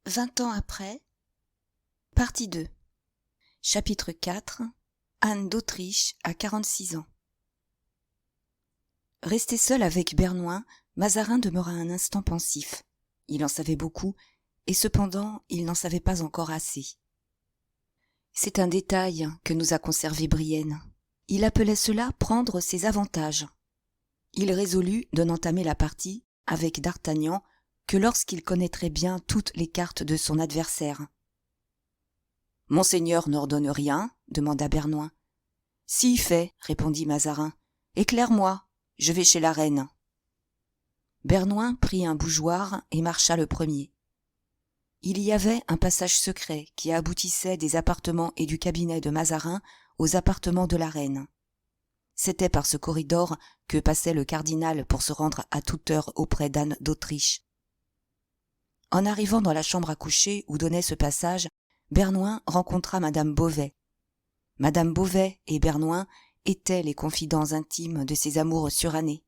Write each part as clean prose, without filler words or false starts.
20 ans après, partie 2, chapitre 4, Anne d'Autriche a 46 ans. Resté seul avec Bernouin, Mazarin demeura un instant pensif. Il en savait beaucoup, et cependant il n'en savait pas encore assez. C'est un détail que nous a conservé Brienne. Il appelait cela prendre ses avantages. Il résolut de n'entamer la partie avec d'Artagnan que lorsqu'il connaîtrait bien toutes les cartes de son adversaire. « Monseigneur n'ordonne rien ?» demanda Bernouin. « Si fait, » répondit Mazarin. « Éclaire-moi, je vais chez la reine. » Bernouin prit un bougeoir et marcha le premier. Il y avait un passage secret qui aboutissait des appartements et du cabinet de Mazarin aux appartements de la reine. C'était par ce corridor que passait le cardinal pour se rendre à toute heure auprès d'Anne d'Autriche. En arrivant dans la chambre à coucher où donnait ce passage, Bernouin rencontra Madame Beauvais. Madame Beauvais et Bernouin étaient les confidents intimes de ses amours surannées,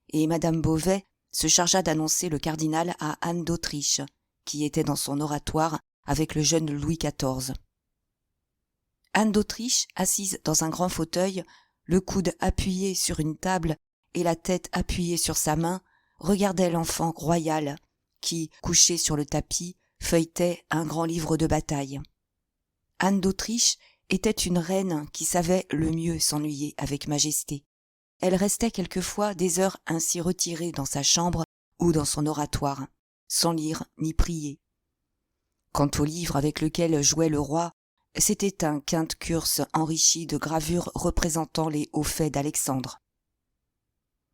et Madame Beauvais se chargea d'annoncer le cardinal à Anne d'Autriche, qui était dans son oratoire avec le jeune Louis XIV. Anne d'Autriche, assise dans un grand fauteuil, le coude appuyé sur une table et la tête appuyée sur sa main, regardait l'enfant royal qui, couché sur le tapis, feuilletait un grand livre de bataille. Anne d'Autriche était une reine qui savait le mieux s'ennuyer avec majesté. Elle restait quelquefois des heures ainsi retirée dans sa chambre ou dans son oratoire, sans lire ni prier. Quant au livre avec lequel jouait le roi, c'était un quinte curse enrichi de gravures représentant les hauts faits d'Alexandre.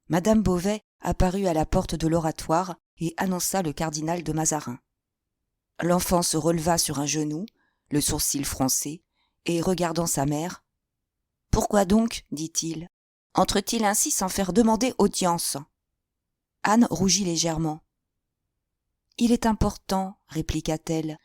Madame Beauvais apparut à la porte de l'oratoire et annonça le cardinal de Mazarin. L'enfant se releva sur un genou, le sourcil froncé, et regardant sa mère, « Pourquoi donc, dit-il, entre-t-il ainsi sans faire demander audience ?» Anne rougit légèrement. « Il est important, répliqua-t-elle,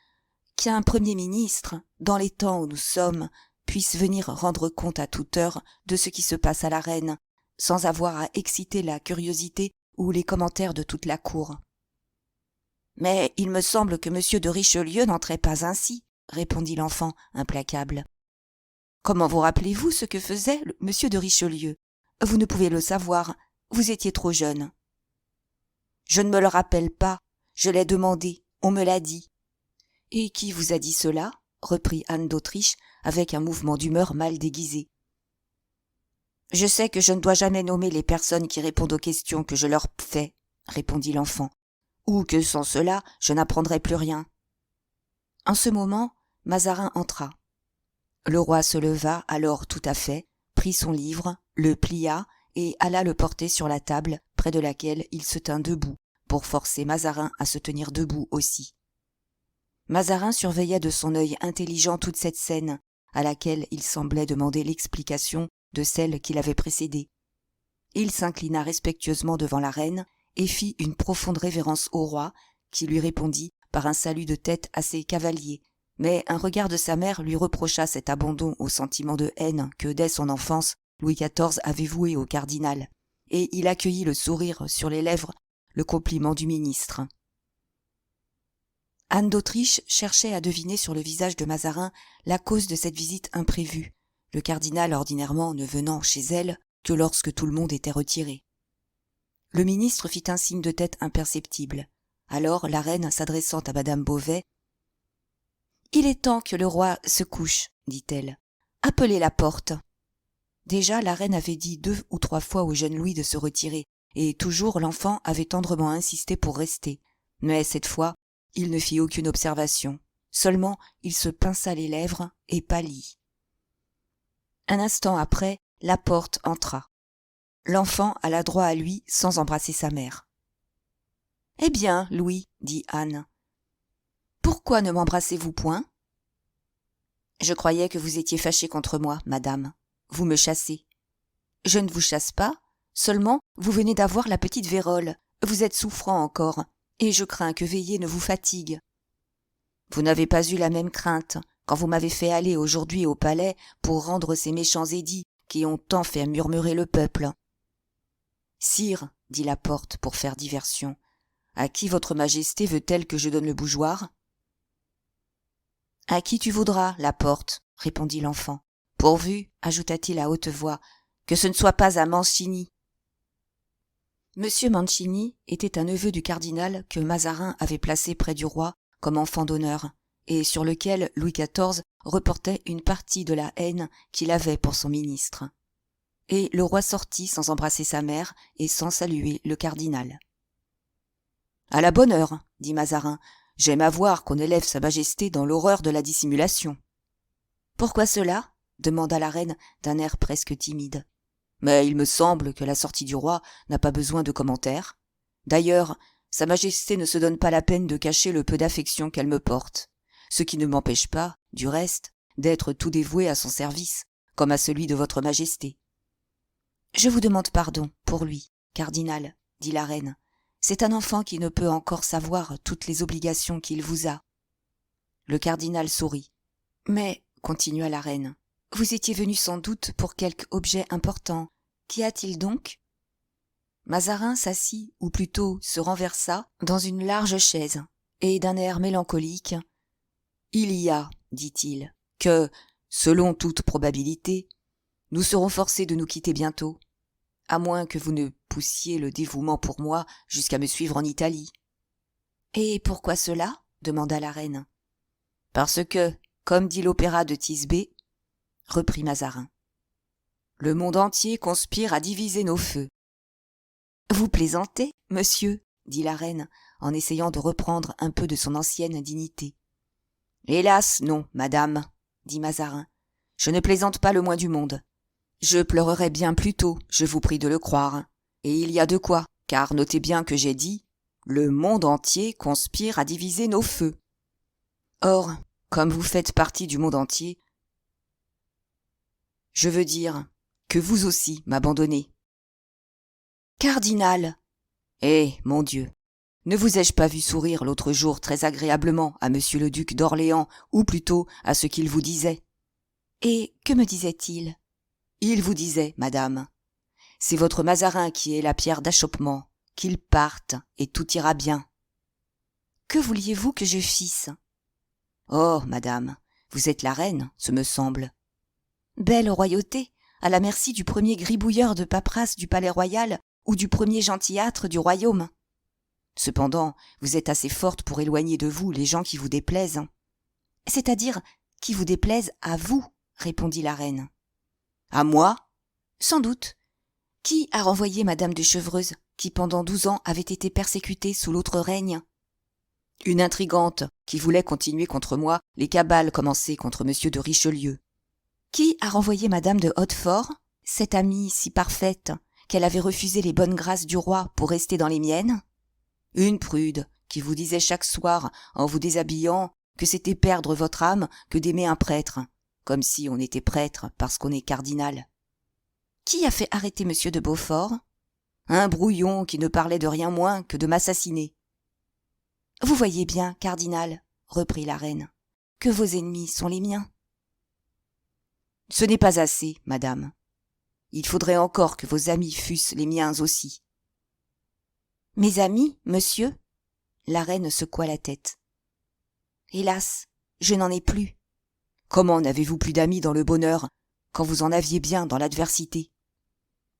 qu'un premier ministre, dans les temps où nous sommes, puisse venir rendre compte à toute heure de ce qui se passe à la reine, sans avoir à exciter la curiosité ou les commentaires de toute la cour. »« Mais il me semble que M. de Richelieu n'entrait pas ainsi, » répondit l'enfant implacable. « Comment vous rappelez-vous ce que faisait M. de Richelieu ? Vous ne pouvez le savoir, vous étiez trop jeune. »« Je ne me le rappelle pas, je l'ai demandé, on me l'a dit. »« Et qui vous a dit cela ? » reprit Anne d'Autriche avec un mouvement d'humeur mal déguisé. « Je sais que je ne dois jamais nommer les personnes qui répondent aux questions que je leur fais, » répondit l'enfant, « ou que sans cela je n'apprendrai plus rien. » En ce moment, Mazarin entra. Le roi se leva alors tout à fait, prit son livre, le plia et alla le porter sur la table près de laquelle il se tint debout pour forcer Mazarin à se tenir debout aussi. Mazarin surveillait de son œil intelligent toute cette scène, à laquelle il semblait demander l'explication de celle qui l'avait précédée. Il s'inclina respectueusement devant la reine et fit une profonde révérence au roi, qui lui répondit par un salut de tête assez cavalier, mais un regard de sa mère lui reprocha cet abandon au sentiment de haine que, dès son enfance, Louis XIV avait voué au cardinal, et il accueillit le sourire sur les lèvres, le compliment du ministre. Anne d'Autriche cherchait à deviner sur le visage de Mazarin la cause de cette visite imprévue, le cardinal ordinairement ne venant chez elle que lorsque tout le monde était retiré. Le ministre fit un signe de tête imperceptible. Alors la reine, s'adressant à Madame Beauvais, « Il est temps que le roi se couche, dit-elle. Appelez la porte. » Déjà la reine avait dit 2 ou 3 fois au jeune Louis de se retirer, et toujours l'enfant avait tendrement insisté pour rester. Mais cette fois, il ne fit aucune observation. Seulement, il se pinça les lèvres et pâlit. Un instant après, la porte entra. L'enfant alla droit à lui sans embrasser sa mère. « Eh bien, Louis, dit Anne, pourquoi ne m'embrassez-vous point ? » « Je croyais que vous étiez fâchée contre moi, madame. Vous me chassez. »« Je ne vous chasse pas, seulement vous venez d'avoir la petite vérole. Vous êtes souffrant encore, et je crains que veiller ne vous fatigue. »« Vous n'avez pas eu la même crainte quand vous m'avez fait aller aujourd'hui au palais pour rendre ces méchants édits qui ont tant fait murmurer le peuple. »« Sire, dit la porte pour faire diversion, à qui votre majesté veut-elle que je donne le bougeoir ? À qui tu voudras, la porte, répondit l'enfant. Pourvu, ajouta-t-il à haute voix, que ce ne soit pas à Mancini. Monsieur Mancini était un neveu du cardinal que Mazarin avait placé près du roi comme enfant d'honneur, et sur lequel Louis XIV reportait une partie de la haine qu'il avait pour son ministre. Et le roi sortit sans embrasser sa mère et sans saluer le cardinal. « À la bonne heure, dit Mazarin, j'aime à voir qu'on élève sa majesté dans l'horreur de la dissimulation. »« Pourquoi cela ?» demanda la reine d'un air presque timide. « Mais il me semble que la sortie du roi n'a pas besoin de commentaires. D'ailleurs, sa majesté ne se donne pas la peine de cacher le peu d'affection qu'elle me porte, ce qui ne m'empêche pas, du reste, d'être tout dévoué à son service, comme à celui de votre majesté. »« Je vous demande pardon pour lui, cardinal, dit la reine. C'est un enfant qui ne peut encore savoir toutes les obligations qu'il vous a. » Le cardinal sourit. « Mais, continua la reine, vous étiez venu sans doute pour quelque objet important. Qu'y a-t-il donc ?» Mazarin s'assit, ou plutôt se renversa, dans une large chaise, et d'un air mélancolique. « Il y a, dit-il, que, selon toute probabilité, nous serons forcés de nous quitter bientôt, à moins que vous ne poussiez le dévouement pour moi jusqu'à me suivre en Italie. »« Et pourquoi cela ?» demanda la reine. « Parce que, comme dit l'opéra de Thisbé, reprit Mazarin, le monde entier conspire à diviser nos feux. »« Vous plaisantez, monsieur, dit la reine, en essayant de reprendre un peu de son ancienne dignité. »« Hélas, non, madame, dit Mazarin, je ne plaisante pas le moins du monde. Je pleurerais bien plus tôt, je vous prie de le croire. Et il y a de quoi, car notez bien que j'ai dit « le monde entier conspire à diviser nos feux ». Or, comme vous faites partie du monde entier, je veux dire que vous aussi m'abandonnez. »« Cardinal !»« Eh, mon Dieu, ne vous ai-je pas vu sourire l'autre jour très agréablement à monsieur le duc d'Orléans, ou plutôt à ce qu'il vous disait ?»« Et que me disait-il ?»« Il vous disait, madame, c'est votre Mazarin qui est la pierre d'achoppement, qu'il parte et tout ira bien. »« Que vouliez-vous que je fisse ?»« Oh, madame, vous êtes la reine, ce me semble. »« Belle royauté, à la merci du premier gribouilleur de paperasse du palais royal ou du premier gentillâtre du royaume. Cependant, vous êtes assez forte pour éloigner de vous les gens qui vous déplaisent. »« C'est-à-dire qui vous déplaisent à vous, répondit la reine. »« À moi ? Sans doute. Qui a renvoyé madame de Chevreuse, qui pendant 12 ans avait été persécutée sous l'autre règne ? Une intrigante qui voulait continuer contre moi les cabales commencées contre monsieur de Richelieu. Qui a renvoyé madame de Hautefort, cette amie si parfaite qu'elle avait refusé les bonnes grâces du roi pour rester dans les miennes ? Une prude qui vous disait chaque soir, en vous déshabillant, que c'était perdre votre âme que d'aimer un prêtre, comme si on était prêtre parce qu'on est cardinal. Qui a fait arrêter monsieur de Beaufort ? Un brouillon qui ne parlait de rien moins que de m'assassiner. Vous voyez bien, cardinal, reprit la reine, que vos ennemis sont les miens. Ce n'est pas assez, madame. Il faudrait encore que vos amis fussent les miens aussi. Mes amis, monsieur ? La reine secoua la tête. Hélas, je n'en ai plus. Comment n'avez-vous plus d'amis dans le bonheur, quand vous en aviez bien dans l'adversité ?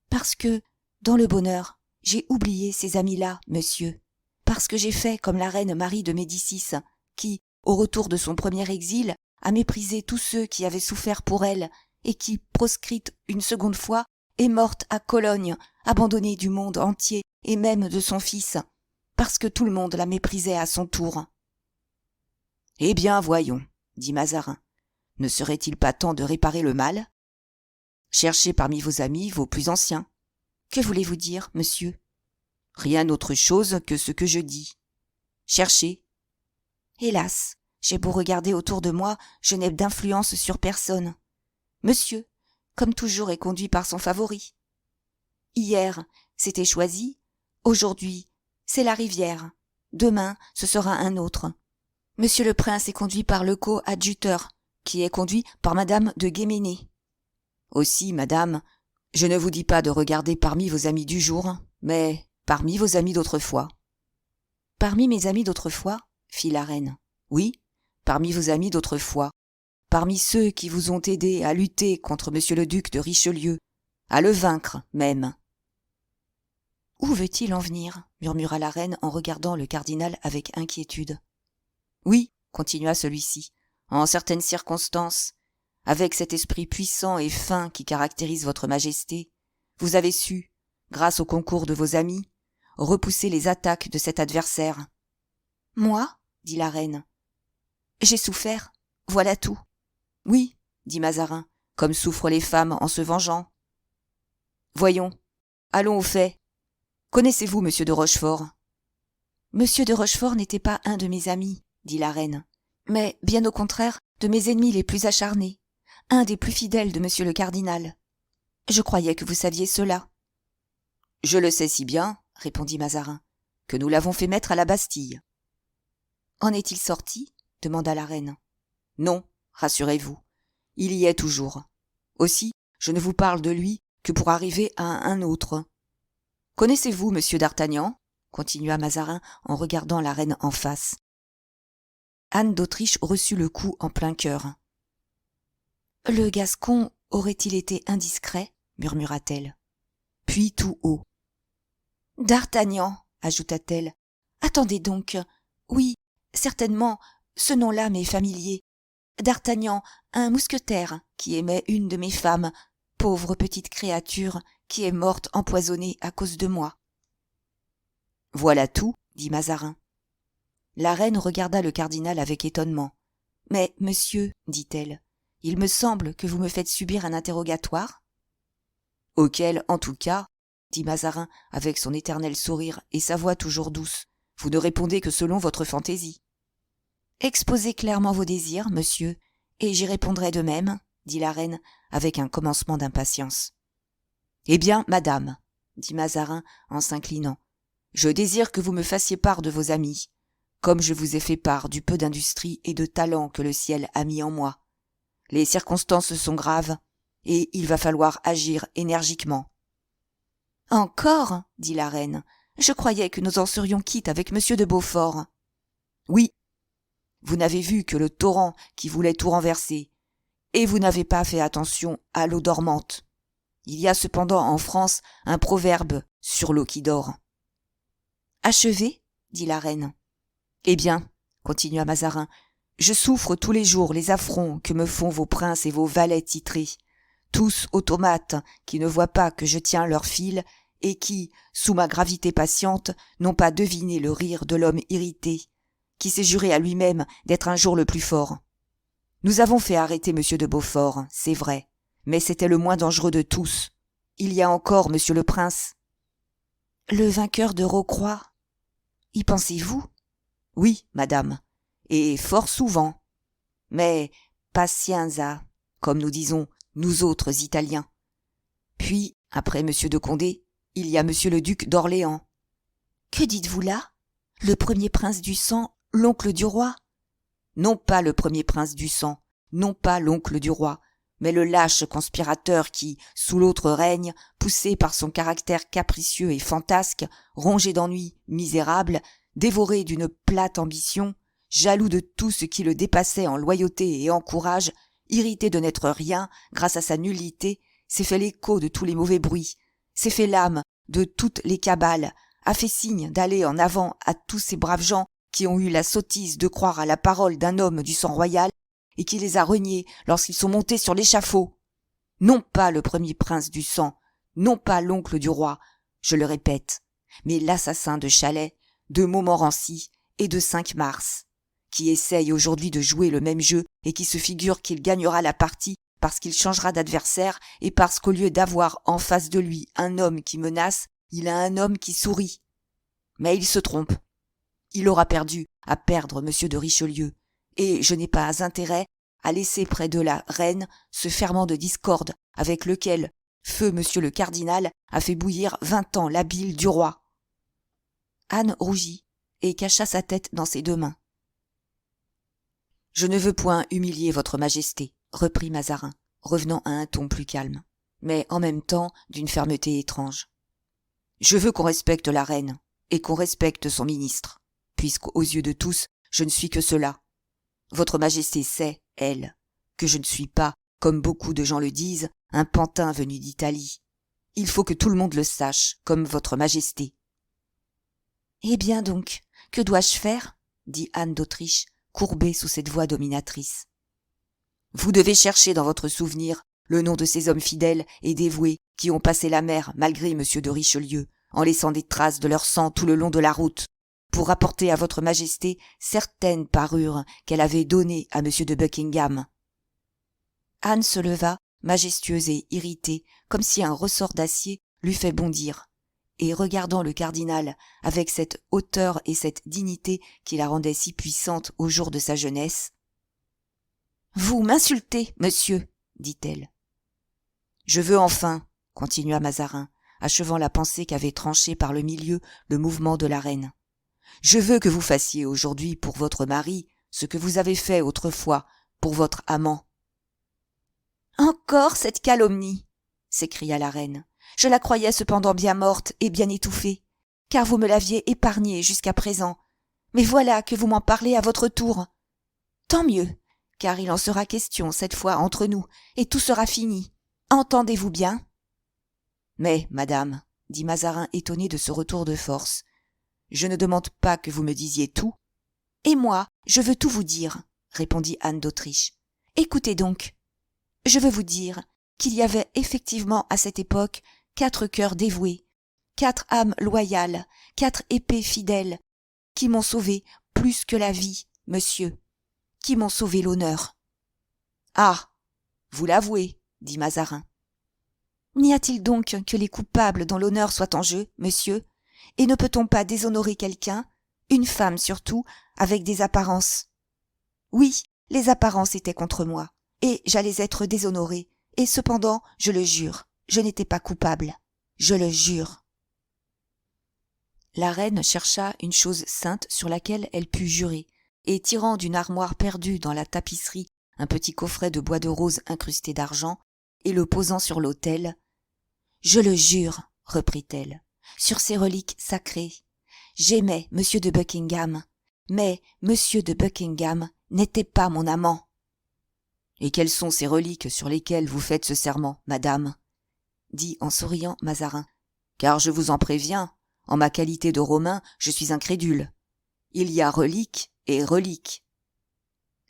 Parce que, dans le bonheur, j'ai oublié ces amis-là, monsieur. Parce que j'ai fait comme la reine Marie de Médicis, qui, au retour de son premier exil, a méprisé tous ceux qui avaient souffert pour elle, et qui, proscrite une seconde fois, est morte à Cologne, abandonnée du monde entier et même de son fils, parce que tout le monde la méprisait à son tour. « Eh bien, voyons, dit Mazarin, ne serait-il pas temps de réparer le mal ? Cherchez parmi vos amis vos plus anciens. »« Que voulez-vous dire, monsieur ? » ?»« Rien autre chose que ce que je dis. Cherchez. »« Hélas, j'ai beau regarder autour de moi, je n'ai d'influence sur personne. Monsieur, comme toujours, est conduit par son favori. Hier, c'était Choisy. Aujourd'hui, c'est la Rivière. Demain, ce sera un autre. Monsieur le prince est conduit par le co-adjuteur, qui est conduit par madame de Guéménée. Aussi, madame, je ne vous dis pas de regarder parmi vos amis du jour, mais parmi vos amis d'autrefois. Parmi mes amis d'autrefois, fit la reine. Oui, parmi vos amis d'autrefois, parmi ceux qui vous ont aidé à lutter contre monsieur le duc de Richelieu, à le vaincre même. » « Où veut-il en venir ?» murmura la reine en regardant le cardinal avec inquiétude. « Oui, » continua celui-ci, « en certaines circonstances, avec cet esprit puissant et fin qui caractérise votre majesté, vous avez su, grâce au concours de vos amis, repousser les attaques de cet adversaire. »« Moi ?» dit la reine. « J'ai souffert, voilà tout. »« Oui, » dit Mazarin, « comme souffrent les femmes en se vengeant. »« Voyons, allons au fait. Connaissez-vous monsieur de Rochefort ?»« Monsieur de Rochefort n'était pas un de mes amis, » dit la reine, « mais bien au contraire de mes ennemis les plus acharnés, un des plus fidèles de monsieur le cardinal. Je croyais que vous saviez cela. »« Je le sais si bien, » répondit Mazarin, « que nous l'avons fait mettre à la Bastille. »« En est-il sorti ?» demanda la reine. « Non, rassurez-vous, il y est toujours. Aussi, je ne vous parle de lui que pour arriver à un autre. Connaissez-vous monsieur d'Artagnan ?» continua Mazarin en regardant la reine en face. Anne d'Autriche reçut le coup en plein cœur. « Le Gascon aurait-il été indiscret ?» murmura-t-elle. Puis tout haut. « D'Artagnan !» ajouta-t-elle. « Attendez donc. Oui, certainement, ce nom-là m'est familier. D'Artagnan, un mousquetaire qui aimait une de mes femmes, pauvre petite créature qui est morte empoisonnée à cause de moi. »« Voilà tout, » dit Mazarin. La reine regarda le cardinal avec étonnement. « Mais, monsieur, dit-elle, il me semble que vous me faites subir un interrogatoire. »« Auquel, en tout cas, dit Mazarin avec son éternel sourire et sa voix toujours douce, vous ne répondez que selon votre fantaisie. »« Exposez clairement vos désirs, monsieur, et j'y répondrai de même, dit la reine avec un commencement d'impatience. »« Eh bien, madame, dit Mazarin en s'inclinant, je désire que vous me fassiez part de vos amis, comme je vous ai fait part du peu d'industrie et de talent que le ciel a mis en moi. Les circonstances sont graves, et il va falloir agir énergiquement. »« Encore, dit la reine, je croyais que nous en serions quittes avec monsieur de Beaufort. »« Oui, vous n'avez vu que le torrent qui voulait tout renverser, et vous n'avez pas fait attention à l'eau dormante. Il y a cependant en France un proverbe sur l'eau qui dort. »« Achevez, dit la reine. »« Eh bien, continua Mazarin, je souffre tous les jours les affronts que me font vos princes et vos valets titrés, tous automates qui ne voient pas que je tiens leur fil et qui, sous ma gravité patiente, n'ont pas deviné le rire de l'homme irrité, qui s'est juré à lui-même d'être un jour le plus fort. Nous avons fait arrêter monsieur de Beaufort, c'est vrai, mais c'était le moins dangereux de tous. Il y a encore monsieur le prince. »« Le vainqueur de Rocroi. Y pensez-vous ? » ?»« Oui, madame, et fort souvent. Mais pazienza, comme nous disons, nous autres Italiens. Puis, après monsieur de Condé, il y a monsieur le duc d'Orléans. »« Que dites-vous là ? Le premier prince du sang, l'oncle du roi ? » ?»« Non pas le premier prince du sang, non pas l'oncle du roi, mais le lâche conspirateur qui, sous l'autre règne, poussé par son caractère capricieux et fantasque, rongé d'ennui, misérable, dévoré d'une plate ambition, jaloux de tout ce qui le dépassait en loyauté et en courage, irrité de n'être rien grâce à sa nullité, s'est fait l'écho de tous les mauvais bruits, s'est fait l'âme de toutes les cabales, a fait signe d'aller en avant à tous ces braves gens qui ont eu la sottise de croire à la parole d'un homme du sang royal et qui les a reniés lorsqu'ils sont montés sur l'échafaud. Non pas le premier prince du sang, non pas l'oncle du roi, je le répète, mais l'assassin de Chalais, de Montmorency et de Cinq-Mars, qui essaye aujourd'hui de jouer le même jeu et qui se figure qu'il gagnera la partie parce qu'il changera d'adversaire et parce qu'au lieu d'avoir en face de lui un homme qui menace, il a un homme qui sourit. Mais il se trompe. Il aura perdu à perdre monsieur de Richelieu, et je n'ai pas intérêt à laisser près de la reine ce ferment de discorde avec lequel feu monsieur le cardinal a fait bouillir 20 ans la bile du roi. Anne rougit et cacha sa tête dans ses deux mains. « Je ne veux point humilier votre majesté, reprit Mazarin, revenant à un ton plus calme, mais en même temps d'une fermeté étrange. Je veux qu'on respecte la reine et qu'on respecte son ministre, puisqu'aux yeux de tous, je ne suis que cela. Votre Majesté sait, elle, que je ne suis pas, comme beaucoup de gens le disent, un pantin venu d'Italie. Il faut que tout le monde le sache, comme votre Majesté. » « Eh bien donc, que dois-je faire ?» dit Anne d'Autriche, courbée sous cette voix dominatrice. « Vous devez chercher dans votre souvenir le nom de ces hommes fidèles et dévoués qui ont passé la mer malgré monsieur de Richelieu, en laissant des traces de leur sang tout le long de la route, pour rapporter à votre Majesté certaines parures qu'elle avait données à monsieur de Buckingham. » Anne se leva, majestueuse et irritée, comme si un ressort d'acier l'eût fait bondir, et regardant le cardinal avec cette hauteur et cette dignité qui la rendaient si puissante au jour de sa jeunesse. « Vous m'insultez, monsieur, dit-elle. « Je veux enfin, continua Mazarin, achevant la pensée qu'avait tranchée par le milieu le mouvement de la reine. Je veux que vous fassiez aujourd'hui pour votre mari ce que vous avez fait autrefois pour votre amant. »« Encore cette calomnie !» s'écria la reine. « Je la croyais cependant bien morte et bien étouffée, car vous me l'aviez épargnée jusqu'à présent. Mais voilà que vous m'en parlez à votre tour. Tant mieux, car il en sera question cette fois entre nous, et tout sera fini. Entendez-vous bien ? » « Mais, madame, dit Mazarin étonné de ce retour de force, je ne demande pas que vous me disiez tout. »« Et moi, je veux tout vous dire, répondit Anne d'Autriche. Écoutez donc. Je veux vous dire qu'il y avait effectivement à cette époque 4 cœurs dévoués, 4 âmes loyales, 4 épées fidèles, qui m'ont sauvé plus que la vie, monsieur, qui m'ont sauvé l'honneur. »« Ah, vous l'avouez, dit Mazarin. »« N'y a-t-il donc que les coupables dont l'honneur soit en jeu, monsieur, et ne peut-on pas déshonorer quelqu'un, une femme surtout, avec des apparences ? Oui, les apparences étaient contre moi, et j'allais être déshonorée, et cependant, je le jure, je n'étais pas coupable. Je le jure. » La reine chercha une chose sainte sur laquelle elle put jurer, et tirant d'une armoire perdue dans la tapisserie un petit coffret de bois de rose incrusté d'argent, et le posant sur l'autel, « Je le jure, reprit-elle, sur ces reliques sacrées. J'aimais monsieur de Buckingham, mais monsieur de Buckingham n'était pas mon amant. »« Et quelles sont ces reliques sur lesquelles vous faites ce serment, madame ? » dit en souriant Mazarin. « Car je vous en préviens, en ma qualité de Romain, je suis incrédule. Il y a reliques et reliques. »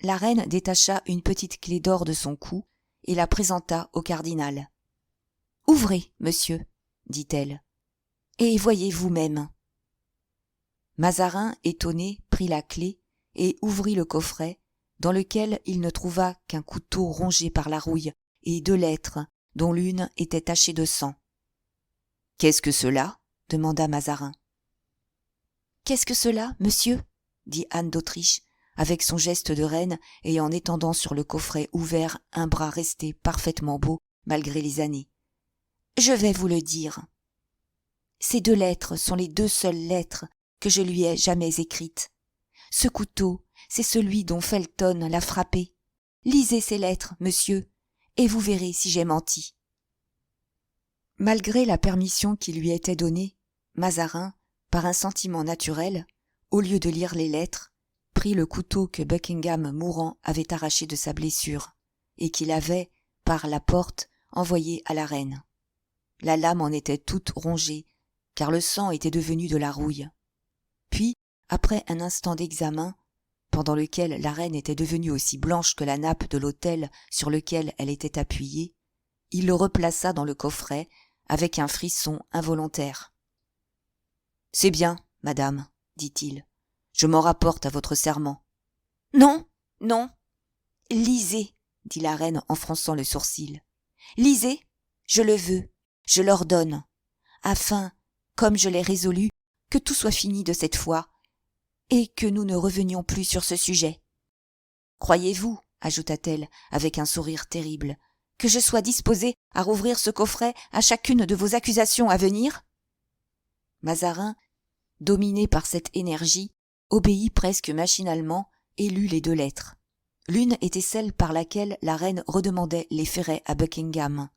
La reine détacha une petite clé d'or de son cou et la présenta au cardinal. « Ouvrez, monsieur, dit-elle, et voyez vous-même. » Mazarin, étonné, prit la clé et ouvrit le coffret, dans lequel il ne trouva qu'un couteau rongé par la rouille et 2 lettres, dont l'une était tachée de sang. « Qu'est-ce que cela ? » demanda Mazarin. « Qu'est-ce que cela, monsieur ? » dit Anne d'Autriche, avec son geste de reine et en étendant sur le coffret ouvert un bras resté parfaitement beau malgré les années. « Je vais vous le dire. Ces 2 lettres sont les 2 seules lettres que je lui ai jamais écrites. Ce couteau, c'est celui dont Felton l'a frappé. Lisez ces lettres, monsieur, et vous verrez si j'ai menti. » Malgré la permission qui lui était donnée, Mazarin, par un sentiment naturel, au lieu de lire les lettres, prit le couteau que Buckingham mourant avait arraché de sa blessure, et qu'il avait, par la porte, envoyé à la reine. La lame en était toute rongée, car le sang était devenu de la rouille. Puis, après un instant d'examen, pendant lequel la reine était devenue aussi blanche que la nappe de l'autel sur lequel elle était appuyée, il le replaça dans le coffret avec un frisson involontaire. « C'est bien, madame, dit-il, je m'en rapporte à votre serment. »« Non, non, lisez, dit la reine en fronçant le sourcil. Lisez, je le veux, je l'ordonne, afin, comme je l'ai résolu, que tout soit fini de cette fois, et que nous ne revenions plus sur ce sujet. Croyez-vous, ajouta-t-elle avec un sourire terrible, que je sois disposée à rouvrir ce coffret à chacune de vos accusations à venir ? Mazarin, dominé par cette énergie, obéit presque machinalement et lut les 2 lettres. L'une était celle par laquelle la reine redemandait les ferrets à Buckingham.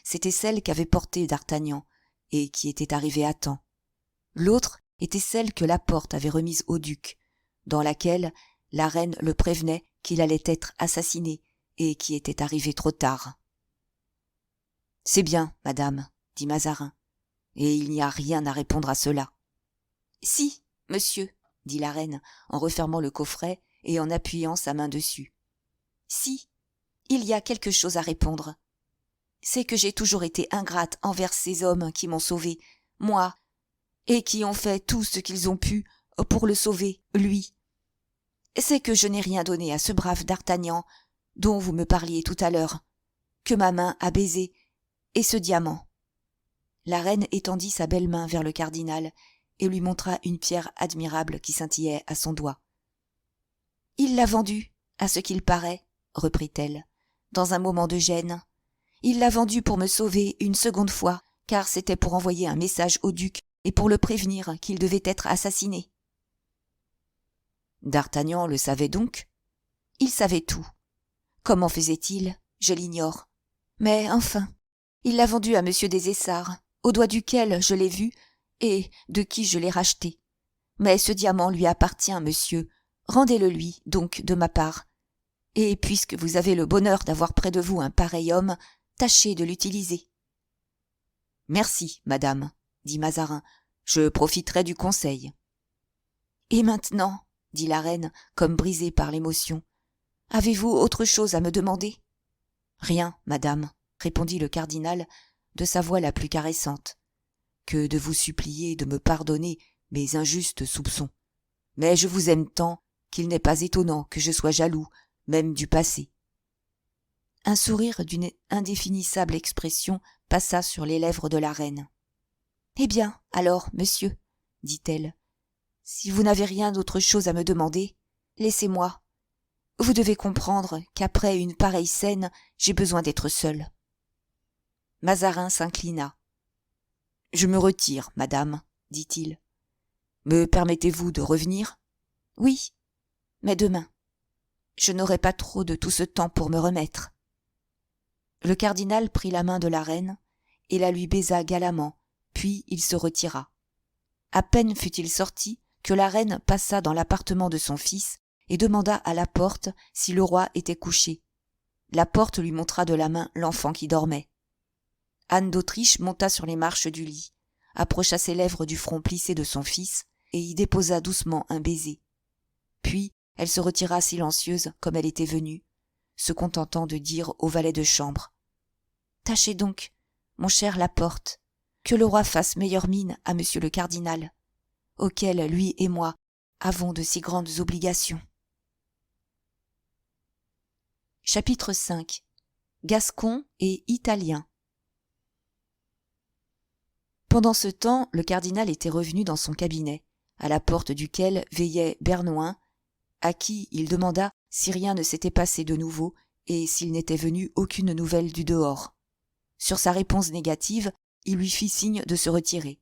C'était celle qu'avait portée d'Artagnan, et qui était arrivée à temps. L'autre était celle que Laporte avait remise au duc, dans laquelle la reine le prévenait qu'il allait être assassiné et qui était arrivé trop tard. « C'est bien, madame, dit Mazarin, et il n'y a rien à répondre à cela. »« Si, monsieur, dit la reine en refermant le coffret et en appuyant sa main dessus. « Si, il y a quelque chose à répondre. C'est que j'ai toujours été ingrate envers ces hommes qui m'ont sauvée, moi, et qui ont fait tout ce qu'ils ont pu pour le sauver, lui. C'est que je n'ai rien donné à ce brave d'Artagnan, dont vous me parliez tout à l'heure, que ma main a baisé, et ce diamant. » La reine étendit sa belle main vers le cardinal et lui montra une pierre admirable qui scintillait à son doigt. « Il l'a vendue, à ce qu'il paraît, » reprit-elle, dans un moment de gêne. « Il l'a vendue pour me sauver une seconde fois, car c'était pour envoyer un message au duc et pour le prévenir qu'il devait être assassiné. » D'Artagnan le savait donc. Il savait tout. Comment faisait-il? Je l'ignore. Mais enfin, il l'a vendue à M. des Essarts, au doigt duquel je l'ai vu et de qui je l'ai racheté. Mais ce diamant lui appartient, monsieur. Rendez-le lui, donc, de ma part. Et puisque vous avez le bonheur d'avoir près de vous un pareil homme, tâchez de l'utiliser. « Merci, madame, dit Mazarin, je profiterai du conseil. »« Et maintenant, dit la reine, comme brisée par l'émotion, avez-vous autre chose à me demander ? » ?»« Rien, madame, répondit le cardinal de sa voix la plus caressante, que de vous supplier de me pardonner mes injustes soupçons. Mais je vous aime tant qu'il n'est pas étonnant que je sois jaloux, même du passé. » Un sourire d'une indéfinissable expression passa sur les lèvres de la reine. « Eh bien, alors, monsieur, dit-elle, si vous n'avez rien d'autre chose à me demander, laissez-moi. Vous devez comprendre qu'après une pareille scène, j'ai besoin d'être seul. » Mazarin s'inclina. « Je me retire, madame, dit-il. Me permettez-vous de revenir ? » ?»« Oui, mais demain. Je n'aurai pas trop de tout ce temps pour me remettre. » Le cardinal prit la main de la reine et la lui baisa galamment, puis il se retira. À peine fut-il sorti que la reine passa dans l'appartement de son fils et demanda à la porte si le roi était couché. La porte lui montra de la main l'enfant qui dormait. Anne d'Autriche monta sur les marches du lit, approcha ses lèvres du front plissé de son fils et y déposa doucement un baiser. Puis elle se retira silencieuse comme elle était venue, se contentant de dire au valet de chambre : « Tâchez donc, mon cher Laporte, que le roi fasse meilleure mine à monsieur le cardinal, auquel lui et moi avons de si grandes obligations. » Chapitre 5. Gascon et Italien. Pendant ce temps, le cardinal était revenu dans son cabinet, à la porte duquel veillait Bernouin, à qui il demanda si rien ne s'était passé de nouveau et s'il n'était venu aucune nouvelle du dehors. Sur sa réponse négative, il lui fit signe de se retirer.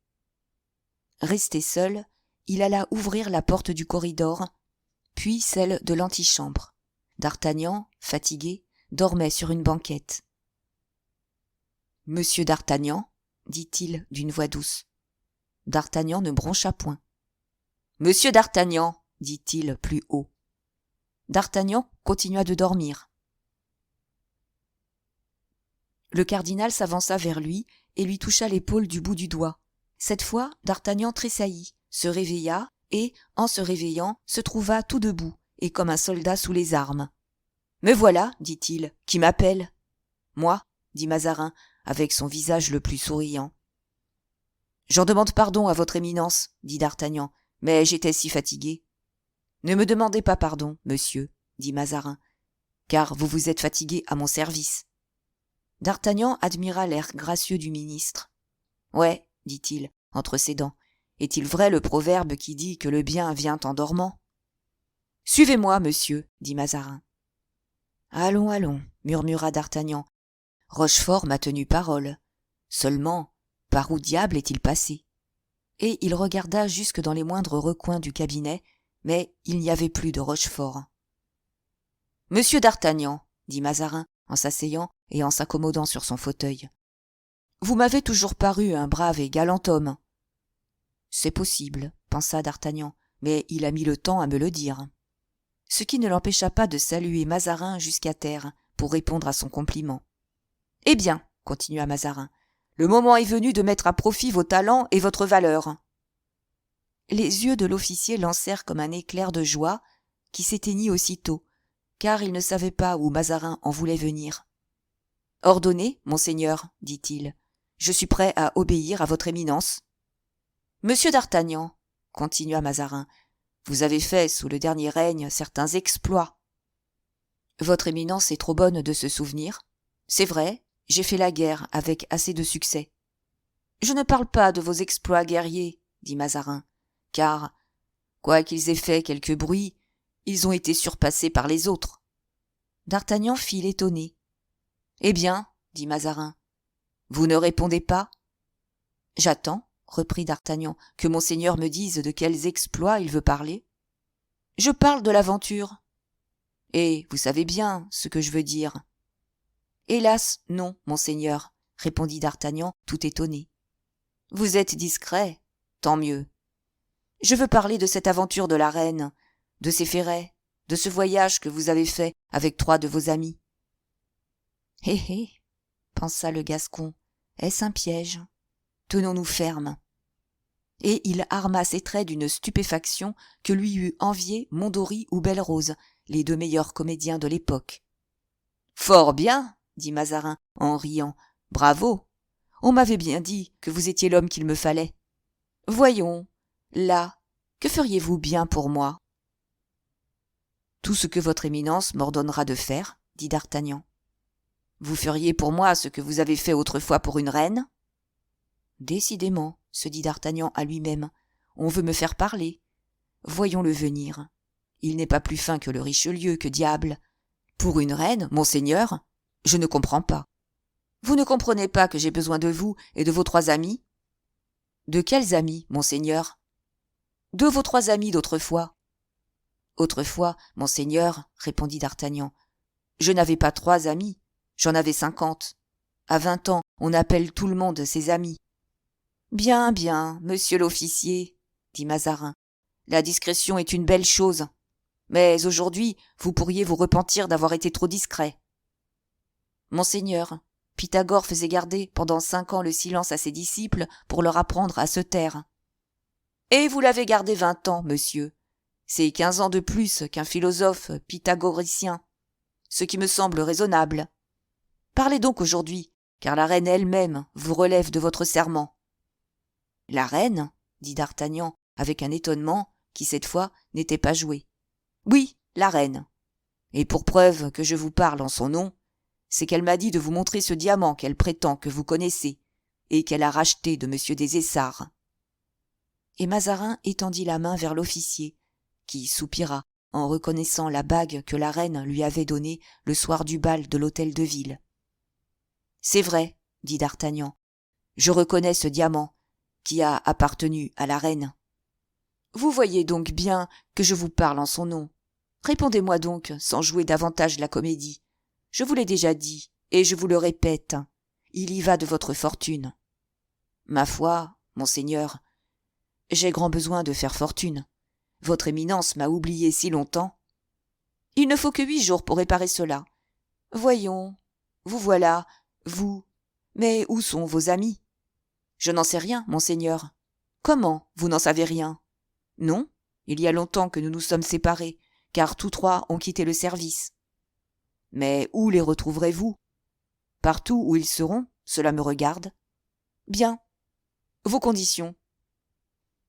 Resté seul, il alla ouvrir la porte du corridor, puis celle de l'antichambre. D'Artagnan, fatigué, dormait sur une banquette. « Monsieur d'Artagnan » dit-il d'une voix douce. D'Artagnan ne broncha point. « Monsieur d'Artagnan » dit-il plus haut. D'Artagnan continua de dormir. Le cardinal s'avança vers lui et lui toucha l'épaule du bout du doigt. Cette fois, D'Artagnan tressaillit, se réveilla et, en se réveillant, se trouva tout debout et comme un soldat sous les armes. « Me voilà, dit-il, qui m'appelle ?»« Moi, dit Mazarin, avec son visage le plus souriant. « J'en demande pardon à votre éminence, dit D'Artagnan, mais j'étais si fatigué. »« Ne me demandez pas pardon, monsieur, dit Mazarin, car vous vous êtes fatigué à mon service. » D'Artagnan admira l'air gracieux du ministre. « Ouais, dit-il, entre ses dents, est-il vrai le proverbe qui dit que le bien vient en dormant ? » « Suivez-moi, monsieur, dit Mazarin. »« Allons, allons, murmura D'Artagnan. Rochefort m'a tenu parole. Seulement, par où diable est-il passé ? » Et il regarda jusque dans les moindres recoins du cabinet, mais il n'y avait plus de Rochefort. « Monsieur d'Artagnan, dit Mazarin, en s'asseyant et en s'accommodant sur son fauteuil. Vous m'avez toujours paru un brave et galant homme. »« C'est possible, pensa D'Artagnan, mais il a mis le temps à me le dire. »« ce qui ne l'empêcha pas de saluer Mazarin jusqu'à terre pour répondre à son compliment. « Eh bien, continua Mazarin, le moment est venu de mettre à profit vos talents et votre valeur. » Les yeux de l'officier lancèrent comme un éclair de joie qui s'éteignit aussitôt, car il ne savait pas où Mazarin en voulait venir. « Ordonnez, monseigneur, dit-il, je suis prêt à obéir à votre éminence. »« Monsieur d'Artagnan, continua Mazarin, vous avez fait, sous le dernier règne, certains exploits. »« Votre éminence est trop bonne de se souvenir. C'est vrai, j'ai fait la guerre avec assez de succès. »« Je ne parle pas de vos exploits guerriers, dit Mazarin, car, quoiqu'ils aient fait quelque bruit, ils ont été surpassés par les autres. » D'Artagnan fit l'étonné. « Eh bien, dit Mazarin, vous ne répondez pas ? » ?»« J'attends, reprit d'Artagnan, que monseigneur me dise de quels exploits il veut parler. »« Je parle de l'aventure. »« Et vous savez bien ce que je veux dire. »« Hélas, non, monseigneur, répondit d'Artagnan, tout étonné. »« Vous êtes discret, tant mieux. Je veux parler de cette aventure de la reine, de ces ferrets, de ce voyage que vous avez fait avec 3 de vos amis. »« Hé hé, pensa le Gascon, est-ce un piège ? Tenons-nous fermes. » Et il arma ses traits d'une stupéfaction que lui eût envié Mondori ou Belle-Rose, les 2 meilleurs comédiens de l'époque. « Fort bien, dit Mazarin en riant, bravo, on m'avait bien dit que vous étiez l'homme qu'il me fallait. Voyons, là, que feriez-vous bien pour moi ? » « Tout ce que votre éminence m'ordonnera de faire, dit d'Artagnan. »« Vous feriez pour moi ce que vous avez fait autrefois pour une reine ? » « Décidément, se dit d'Artagnan à lui-même, on veut me faire parler. Voyons-le venir. Il n'est pas plus fin que le Richelieu, que diable. Pour une reine, monseigneur, je ne comprends pas. Vous ne comprenez pas que j'ai besoin de vous et de vos 3 amis ? De quels amis, monseigneur ? De vos 3 amis d'autrefois. Autrefois, monseigneur, répondit d'Artagnan, je n'avais pas 3 amis, j'en avais 50. À 20 ans, on appelle tout le monde ses amis. Bien, bien, monsieur l'officier, dit Mazarin, la discrétion est une belle chose. Mais aujourd'hui, vous pourriez vous repentir d'avoir été trop discret. Monseigneur, Pythagore faisait garder pendant 5 ans le silence à ses disciples pour leur apprendre à se taire. Et vous l'avez gardé 20 ans, monsieur. C'est 15 ans de plus qu'un philosophe pythagoricien, ce qui me semble raisonnable. Parlez donc aujourd'hui, car la reine elle-même vous relève de votre serment. La reine, dit d'Artagnan avec un étonnement qui cette fois n'était pas joué. Oui, la reine. Et pour preuve que je vous parle en son nom, c'est qu'elle m'a dit de vous montrer ce diamant qu'elle prétend que vous connaissez et qu'elle a racheté de M. des Essarts. Et Mazarin étendit la main vers l'officier, qui soupira en reconnaissant la bague que la reine lui avait donnée le soir du bal de l'hôtel de ville. « C'est vrai, dit d'Artagnan, je reconnais ce diamant qui a appartenu à la reine. Vous voyez donc bien que je vous parle en son nom. Répondez-moi donc sans jouer davantage la comédie. Je vous l'ai déjà dit, et je vous le répète, il y va de votre fortune. Ma foi, monseigneur, j'ai grand besoin de faire fortune. Votre éminence m'a oublié si longtemps. Il ne faut que 8 jours pour réparer cela. Voyons, vous voilà, vous. Mais où sont vos amis ? Je n'en sais rien, monseigneur. Comment, vous n'en savez rien ? Non, il y a longtemps que nous nous sommes séparés, car tous 3 ont quitté le service. Mais où les retrouverez-vous ? Partout où ils seront, cela me regarde. Bien. Vos conditions ?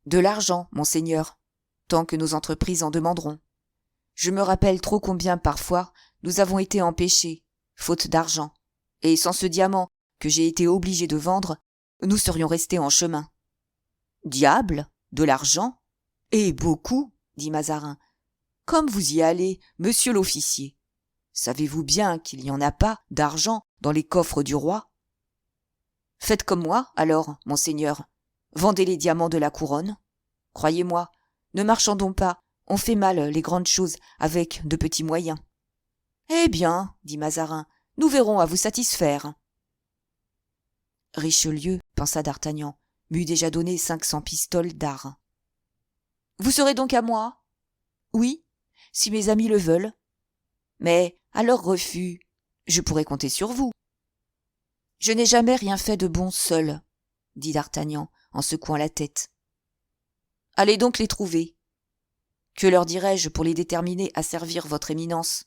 De l'argent, monseigneur, tant que nos entreprises en demanderont. Je me rappelle trop combien, parfois, nous avons été empêchés, faute d'argent, et sans ce diamant que j'ai été obligé de vendre, nous serions restés en chemin. Diable, de l'argent ? Et beaucoup, dit Mazarin. Comme vous y allez, monsieur l'officier. Savez-vous bien qu'il n'y en a pas d'argent dans les coffres du roi ? Faites comme moi, alors, monseigneur. Vendez les diamants de la couronne. Croyez-moi, ne marchandons pas, on fait mal les grandes choses avec de petits moyens. Eh bien, dit Mazarin, nous verrons à vous satisfaire. Richelieu, pensa d'Artagnan, m'eût déjà donné 500 pistoles d'argent. Vous serez donc à moi ? Oui, si mes amis le veulent. Mais, à leur refus, je pourrais compter sur vous. Je n'ai jamais rien fait de bon seul, dit d'Artagnan en secouant la tête. Allez donc les trouver. Que leur dirai-je pour les déterminer à servir votre éminence?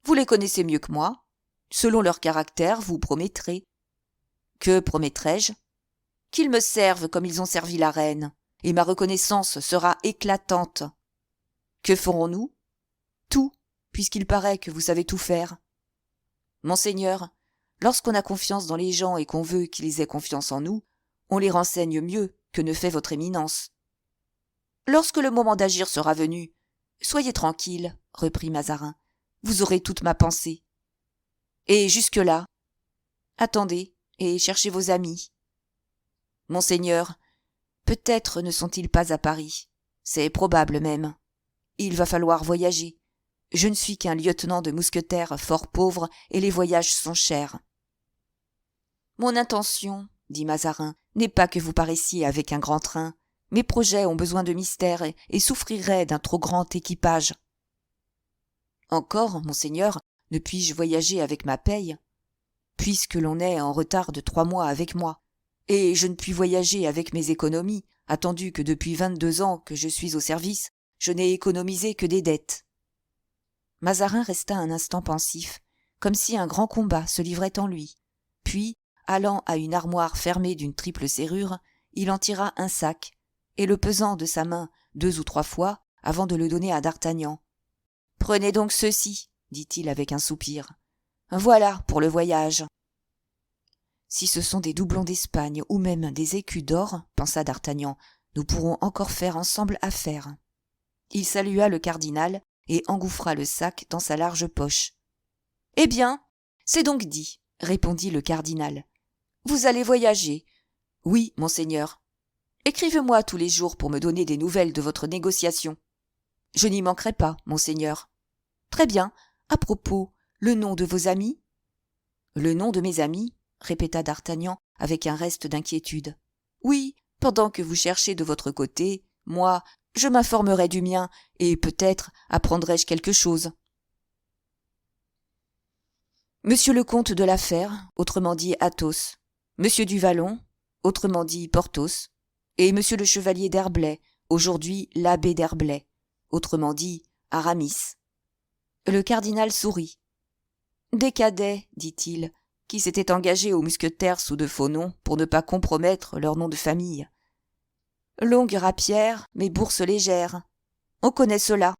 Vous les connaissez mieux que moi. Selon leur caractère, vous promettrez. Que promettrai-je? Qu'ils me servent comme ils ont servi la reine, et ma reconnaissance sera éclatante. Que ferons-nous? Tout, puisqu'il paraît que vous savez tout faire. Monseigneur, lorsqu'on a confiance dans les gens et qu'on veut qu'ils aient confiance en nous, on les renseigne mieux que ne fait votre éminence. Lorsque le moment d'agir sera venu, soyez tranquille, reprit Mazarin, vous aurez toute ma pensée. Et jusque-là, attendez et cherchez vos amis. Monseigneur, peut-être ne sont-ils pas à Paris, c'est probable même. Il va falloir voyager. Je ne suis qu'un lieutenant de mousquetaires fort pauvre et les voyages sont chers. Mon intention, dit Mazarin, n'est pas que vous paraissiez avec un grand train. Mes projets ont besoin de mystère et souffriraient d'un trop grand équipage. Encore, monseigneur, ne puis-je voyager avec ma paye, puisque l'on est en retard de 3 mois avec moi, et je ne puis voyager avec mes économies, attendu que depuis 22 ans que je suis au service, je n'ai économisé que des dettes. Mazarin resta un instant pensif, comme si un grand combat se livrait en lui, puis, allant à une armoire fermée d'une triple serrure, il en tira un sac, et le pesant de sa main 2 ou 3 fois, avant de le donner à d'Artagnan. « Prenez donc ceci, dit-il avec un soupir. Voilà pour le voyage. » Si ce sont des doublons d'Espagne ou même des écus d'or, pensa d'Artagnan, nous pourrons encore faire ensemble affaire. Il salua le cardinal et engouffra le sac dans sa large poche. « Eh bien, c'est donc dit, répondit le cardinal. Vous allez voyager. Oui, monseigneur. Écrivez-moi tous les jours pour me donner des nouvelles de votre négociation. Je n'y manquerai pas, monseigneur. Très bien. À propos, le nom de vos amis? Le nom de mes amis, répéta d'Artagnan avec un reste d'inquiétude. Oui, pendant que vous cherchez de votre côté, moi, je m'informerai du mien, et peut-être apprendrai-je quelque chose. Monsieur le comte de la Fère, autrement dit Athos, monsieur du Vallon, autrement dit Porthos, et monsieur le chevalier d'Herblay, aujourd'hui l'abbé d'Herblay, autrement dit Aramis. Le cardinal sourit. Des cadets, dit-il, qui s'étaient engagés aux mousquetaires sous de faux noms pour ne pas compromettre leur nom de famille. Longue rapière, mais bourse légère. On connaît cela.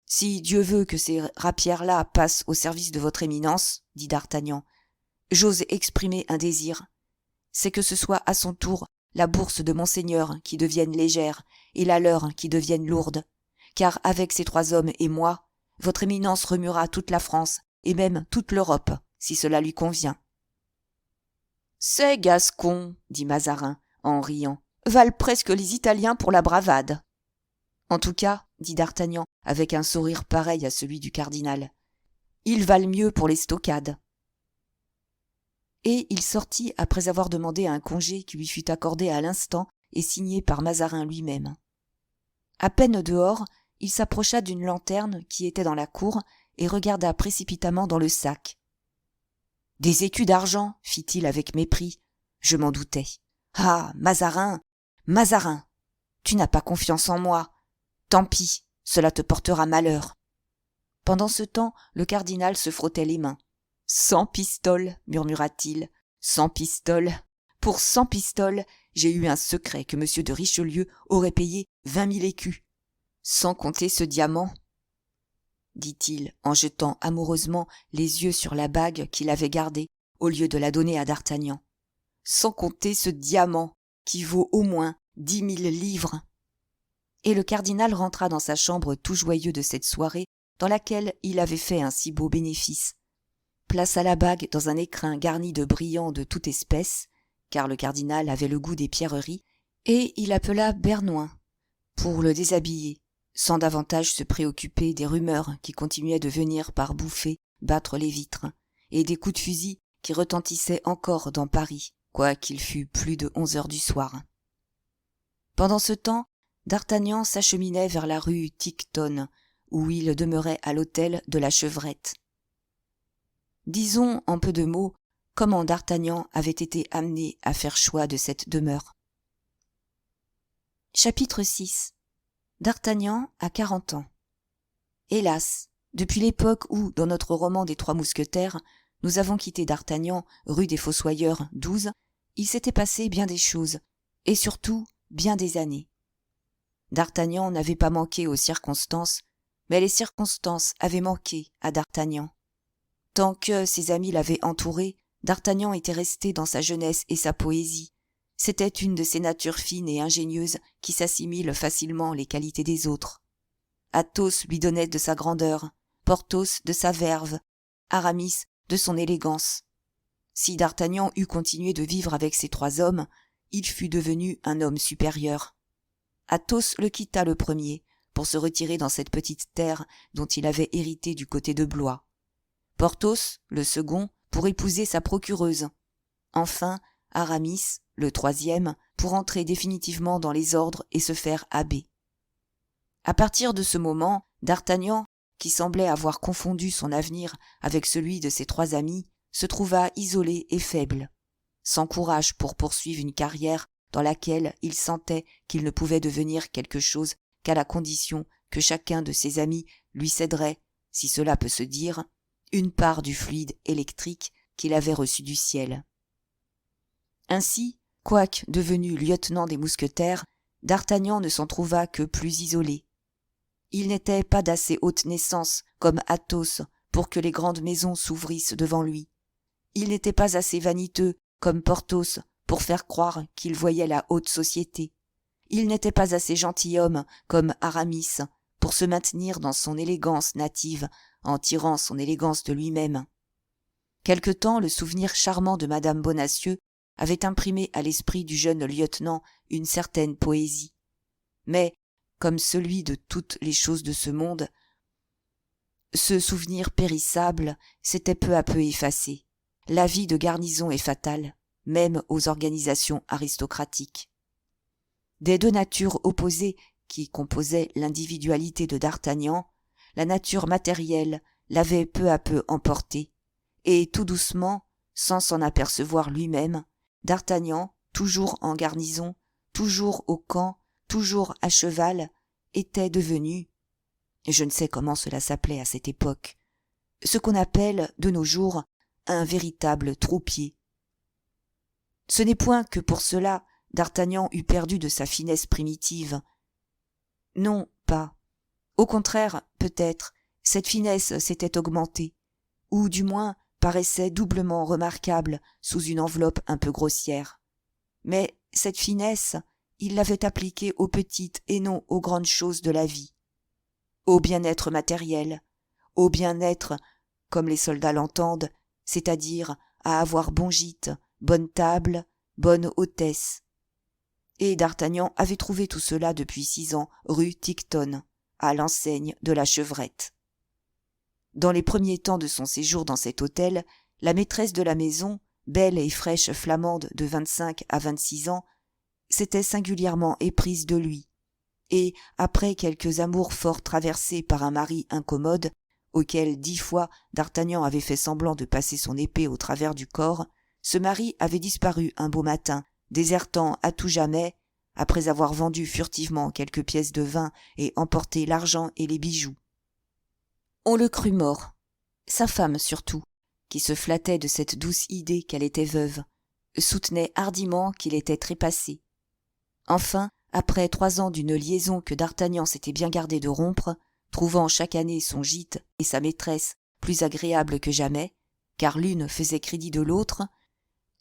Si Dieu veut que ces rapières-là passent au service de votre éminence, dit d'Artagnan, j'ose exprimer un désir. C'est que ce soit à son tour la bourse de monseigneur qui devienne légère et la leur qui devienne lourde, car avec ces 3 hommes et moi, votre éminence remuera toute la France et même toute l'Europe, si cela lui convient. Ces Gascons, dit Mazarin, en riant, valent presque les Italiens pour la bravade. En tout cas, dit d'Artagnan, avec un sourire pareil à celui du cardinal, ils valent mieux pour les stockades. Et il sortit après avoir demandé un congé qui lui fut accordé à l'instant et signé par Mazarin lui-même. À peine dehors, il s'approcha d'une lanterne qui était dans la cour et regarda précipitamment dans le sac. « Des écus d'argent, fit-il avec mépris. Je m'en doutais. Ah, Mazarin, Mazarin, tu n'as pas confiance en moi. Tant pis, cela te portera malheur. » Pendant ce temps, le cardinal se frottait les mains. « 100 pistoles, murmura-t-il, 100 pistoles. Pour 100 pistoles, j'ai eu un secret que M. de Richelieu aurait payé 20 000 écus. Sans compter ce diamant, dit-il en jetant amoureusement les yeux sur la bague qu'il avait gardée au lieu de la donner à d'Artagnan. Sans compter ce diamant qui vaut au moins 10 000 livres. Et le cardinal rentra dans sa chambre tout joyeux de cette soirée dans laquelle il avait fait un si beau bénéfice, plaça la bague dans un écrin garni de brillants de toute espèce, car le cardinal avait le goût des pierreries, et il appela Bernouin pour le déshabiller, sans davantage se préoccuper des rumeurs qui continuaient de venir par bouffées battre les vitres, et des coups de fusil qui retentissaient encore dans Paris, quoiqu'il fût plus de 11 heures du soir. Pendant ce temps, d'Artagnan s'acheminait vers la rue Tiquetonne, où il demeurait à l'hôtel de la Chevrette. Disons en peu de mots comment d'Artagnan avait été amené à faire choix de cette demeure. Chapitre 6. D'Artagnan a 40 ans. Hélas, depuis l'époque où, dans notre roman des Trois Mousquetaires, nous avons quitté d'Artagnan rue des Fossoyeurs 12, il s'était passé bien des choses, et surtout bien des années. D'Artagnan n'avait pas manqué aux circonstances, mais les circonstances avaient manqué à d'Artagnan. Tant que ses amis l'avaient entouré, d'Artagnan était resté dans sa jeunesse et sa poésie. C'était une de ces natures fines et ingénieuses qui s'assimilent facilement les qualités des autres. Athos lui donnait de sa grandeur, Porthos de sa verve, Aramis de son élégance. Si d'Artagnan eût continué de vivre avec ces trois hommes, il fût devenu un homme supérieur. Athos le quitta le premier, pour se retirer dans cette petite terre dont il avait hérité du côté de Blois. Porthos, le second, pour épouser sa procureuse. Enfin, Aramis, le troisième, pour entrer définitivement dans les ordres et se faire abbé. À partir de ce moment, d'Artagnan, qui semblait avoir confondu son avenir avec celui de ses trois amis, se trouva isolé et faible, sans courage pour poursuivre une carrière dans laquelle il sentait qu'il ne pouvait devenir quelque chose qu'à la condition que chacun de ses amis lui céderait, si cela peut se dire, une part du fluide électrique qu'il avait reçu du ciel. Ainsi, quoique devenu lieutenant des mousquetaires, d'Artagnan ne s'en trouva que plus isolé. Il n'était pas d'assez haute naissance, comme Athos, pour que les grandes maisons s'ouvrissent devant lui. Il n'était pas assez vaniteux, comme Porthos, pour faire croire qu'il voyait la haute société. Il n'était pas assez gentilhomme, comme Aramis, pour se maintenir dans son élégance native, en tirant son élégance de lui-même. Quelque temps, le souvenir charmant de madame Bonacieux avait imprimé à l'esprit du jeune lieutenant une certaine poésie. Mais, comme celui de toutes les choses de ce monde, ce souvenir périssable s'était peu à peu effacé. La vie de garnison est fatale, même aux organisations aristocratiques. Des deux natures opposées qui composaient l'individualité de d'Artagnan, la nature matérielle l'avait peu à peu emporté, et tout doucement, sans s'en apercevoir lui-même, d'Artagnan, toujours en garnison, toujours au camp, toujours à cheval, était devenu, je ne sais comment cela s'appelait à cette époque, ce qu'on appelle de nos jours un véritable troupier. Ce n'est point que pour cela d'Artagnan eût perdu de sa finesse primitive. Non, pas. Au contraire, peut-être, cette finesse s'était augmentée, ou du moins paraissait doublement remarquable sous une enveloppe un peu grossière. Mais cette finesse, il l'avait appliquée aux petites et non aux grandes choses de la vie, au bien-être matériel, au bien-être, comme les soldats l'entendent, c'est-à-dire à avoir bon gîte, bonne table, bonne hôtesse. Et d'Artagnan avait trouvé tout cela depuis 6 ans rue Tiquetonne, à l'enseigne de la Chevrette. Dans les premiers temps de son séjour dans cet hôtel, la maîtresse de la maison, belle et fraîche flamande de 25 à 26 ans, s'était singulièrement éprise de lui, et, après quelques amours fort traversés par un mari incommode, auquel 10 fois d'Artagnan avait fait semblant de passer son épée au travers du corps, ce mari avait disparu un beau matin, désertant à tout jamais, après avoir vendu furtivement quelques pièces de vin et emporté l'argent et les bijoux. On le crut mort, sa femme surtout, qui se flattait de cette douce idée qu'elle était veuve, soutenait hardiment qu'il était trépassé. Enfin, après 3 ans d'une liaison que d'Artagnan s'était bien gardé de rompre, trouvant chaque année son gîte et sa maîtresse plus agréables que jamais, car l'une faisait crédit de l'autre,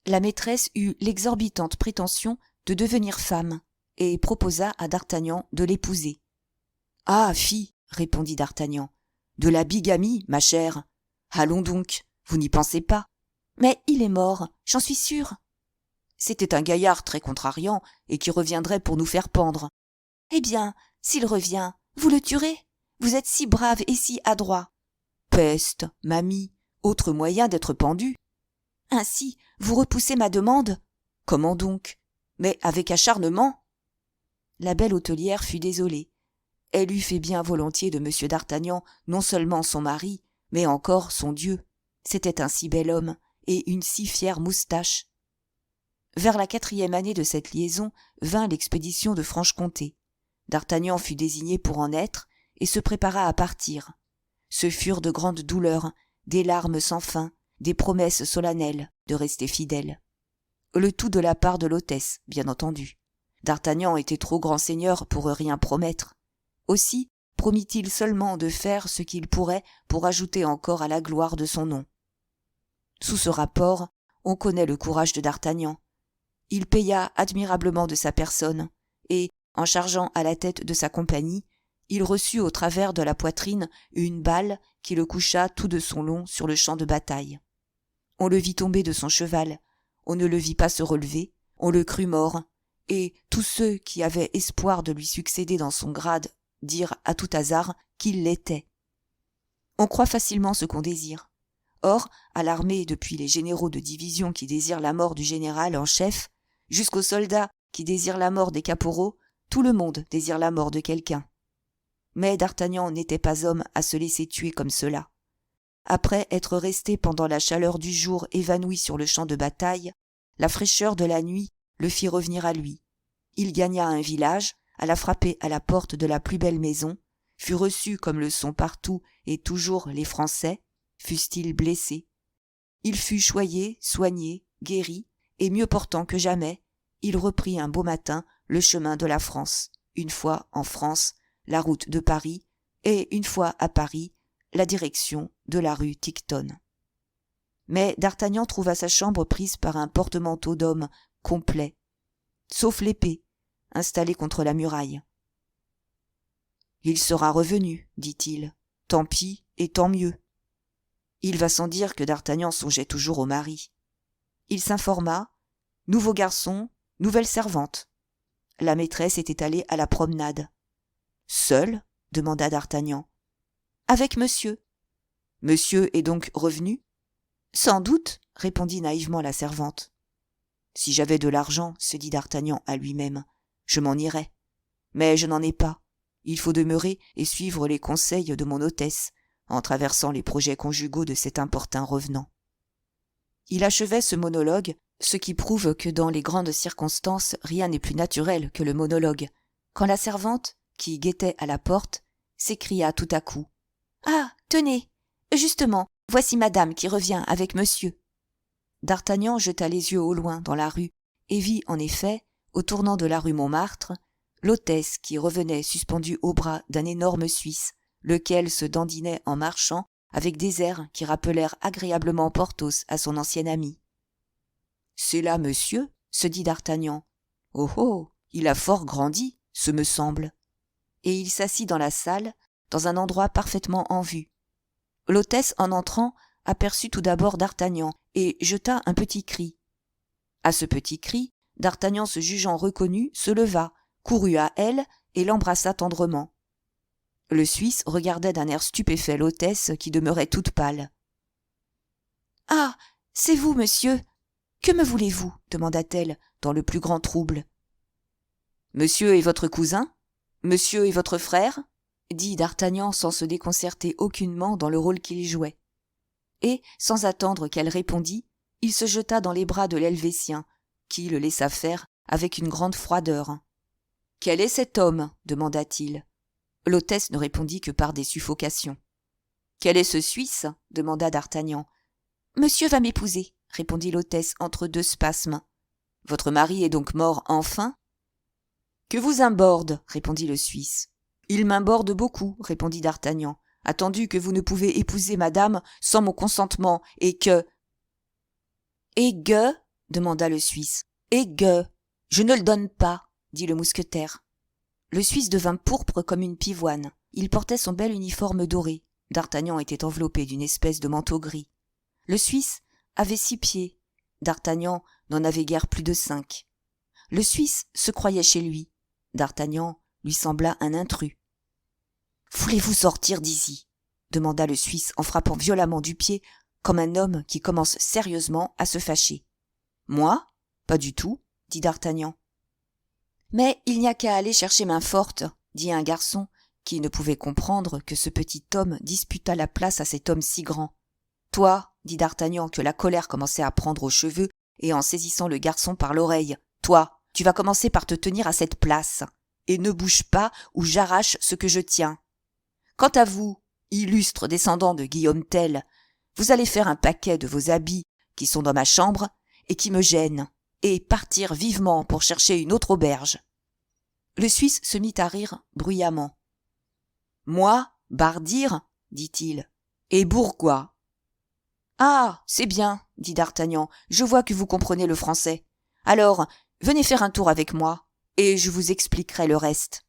la maîtresse eut l'exorbitante prétention de devenir femme, et proposa à d'Artagnan de l'épouser. « Ah, fi, répondit d'Artagnan, de la bigamie, ma chère. Allons donc, vous n'y pensez pas. Mais il est mort, j'en suis sûre. C'était un gaillard très contrariant, et qui reviendrait pour nous faire pendre. Eh bien, s'il revient, vous le tuerez. Vous êtes si brave et si adroit. Peste, mamie, autre moyen d'être pendu. Ainsi, vous repoussez ma demande. Comment donc? Mais avec acharnement. La belle hôtelière fut désolée. elle eût fait bien volontiers de M. d'Artagnan non seulement son mari, mais encore son Dieu. C'était un si bel homme, et une si fière moustache. Vers la 4e année de cette liaison vint l'expédition de Franche-Comté. D'Artagnan fut désigné pour en être, et se prépara à partir. Ce furent de grandes douleurs, des larmes sans fin, des promesses solennelles de rester fidèle. Le tout de la part de l'hôtesse, bien entendu. D'Artagnan était trop grand seigneur pour rien promettre. Aussi promit-il seulement de faire ce qu'il pourrait pour ajouter encore à la gloire de son nom. Sous ce rapport, on connaît le courage de d'Artagnan. Il paya admirablement de sa personne, et, en chargeant à la tête de sa compagnie, il reçut au travers de la poitrine une balle qui le coucha tout de son long sur le champ de bataille. On le vit tomber de son cheval, on ne le vit pas se relever, on le crut mort, et tous ceux qui avaient espoir de lui succéder dans son grade dirent à tout hasard qu'il l'était. On croit facilement ce qu'on désire. Or, à l'armée, depuis les généraux de division qui désirent la mort du général en chef, jusqu'aux soldats qui désirent la mort des caporaux, tout le monde désire la mort de quelqu'un. Mais d'Artagnan n'était pas homme à se laisser tuer comme cela. Après être resté pendant la chaleur du jour évanoui sur le champ de bataille, la fraîcheur de la nuit le fit revenir à lui. Il gagna un village, alla frapper à la porte de la plus belle maison, fut reçu comme le sont partout et toujours les Français, fussent-ils blessés. Il fut choyé, soigné, guéri, et mieux portant que jamais, il reprit un beau matin le chemin de la France, une fois en France, la route de Paris, et une fois à Paris, la direction de la rue Tiquetonne. Mais d'Artagnan trouva sa chambre prise par un porte-manteau d'homme complet, sauf l'épée, installée contre la muraille. « Il sera revenu, dit-il, tant pis et tant mieux. » Il va sans dire que d'Artagnan songeait toujours au mari. Il s'informa, nouveau garçon, nouvelle servante. La maîtresse était allée à la promenade. « Seule ?» demanda d'Artagnan. « Avec monsieur. »« Monsieur est donc revenu ?»« Sans doute, » répondit naïvement la servante. « Si j'avais de l'argent, se dit d'Artagnan à lui-même, je m'en irais. Mais je n'en ai pas. Il faut demeurer et suivre les conseils de mon hôtesse, en traversant les projets conjugaux de cet importun revenant. » Il achevait ce monologue, ce qui prouve que dans les grandes circonstances, rien n'est plus naturel que le monologue, quand la servante, qui guettait à la porte, s'écria tout à coup. « Ah, tenez, justement, voici madame qui revient avec monsieur. » D'Artagnan jeta les yeux au loin dans la rue et vit en effet, au tournant de la rue Montmartre, l'hôtesse qui revenait suspendue au bras d'un énorme Suisse, lequel se dandinait en marchant avec des airs qui rappelèrent agréablement Porthos à son ancien ami. « C'est là monsieur, se dit d'Artagnan. Oh oh, il a fort grandi, ce me semble. » Et il s'assit dans la salle, dans un endroit parfaitement en vue. L'hôtesse, en entrant, aperçut tout d'abord d'Artagnan et jeta un petit cri. À ce petit cri, d'Artagnan, se jugeant reconnu, se leva, courut à elle et l'embrassa tendrement. Le Suisse regardait d'un air stupéfait l'hôtesse qui demeurait toute pâle. « Ah, c'est vous, monsieur. Que me voulez-vous » demanda-t-elle dans le plus grand trouble. « Monsieur est votre cousin ? Monsieur est votre frère ?» dit d'Artagnan sans se déconcerter aucunement dans le rôle qu'il jouait. Et, sans attendre qu'elle répondît, il se jeta dans les bras de l'Helvétien, qui le laissa faire avec une grande froideur. « Quel est cet homme » demanda-t-il. L'hôtesse ne répondit que par des suffocations. « Quel est ce Suisse » demanda d'Artagnan. « Monsieur va m'épouser » répondit l'hôtesse entre deux spasmes. « Votre mari est donc mort enfin ?»« Que vous imborde » répondit le Suisse. « Il m'imborde beaucoup » répondit d'Artagnan, « attendu que vous ne pouvez épouser madame sans mon consentement et que... »« Et que » demanda le Suisse. « Et que je ne le donne pas » dit le mousquetaire. Le Suisse devint pourpre comme une pivoine. Il portait son bel uniforme doré. D'Artagnan était enveloppé d'une espèce de manteau gris. Le Suisse avait 6 pieds. D'Artagnan n'en avait guère plus de 5. Le Suisse se croyait chez lui. D'Artagnan lui sembla un intrus. « Voulez-vous sortir d'ici » demanda le Suisse en frappant violemment du pied, comme un homme qui commence sérieusement à se fâcher. « Moi ? Pas du tout, » dit d'Artagnan. « Mais il n'y a qu'à aller chercher main forte, » dit un garçon, qui ne pouvait comprendre que ce petit homme disputât la place à cet homme si grand. « Toi, dit d'Artagnan, que la colère commençait à prendre aux cheveux, et en saisissant le garçon par l'oreille, toi, tu vas commencer par te tenir à cette place, et ne bouge pas ou j'arrache ce que je tiens. Quant à vous, illustres descendants de Guillaume Tell, vous allez faire un paquet de vos habits qui sont dans ma chambre et qui me gênent, et partir vivement pour chercher une autre auberge. » Le Suisse se mit à rire bruyamment. « Moi, bardir, dit-il, et bourgois. »« Ah, c'est bien, dit d'Artagnan, je vois que vous comprenez le français. Alors, venez faire un tour avec moi, et je vous expliquerai le reste. »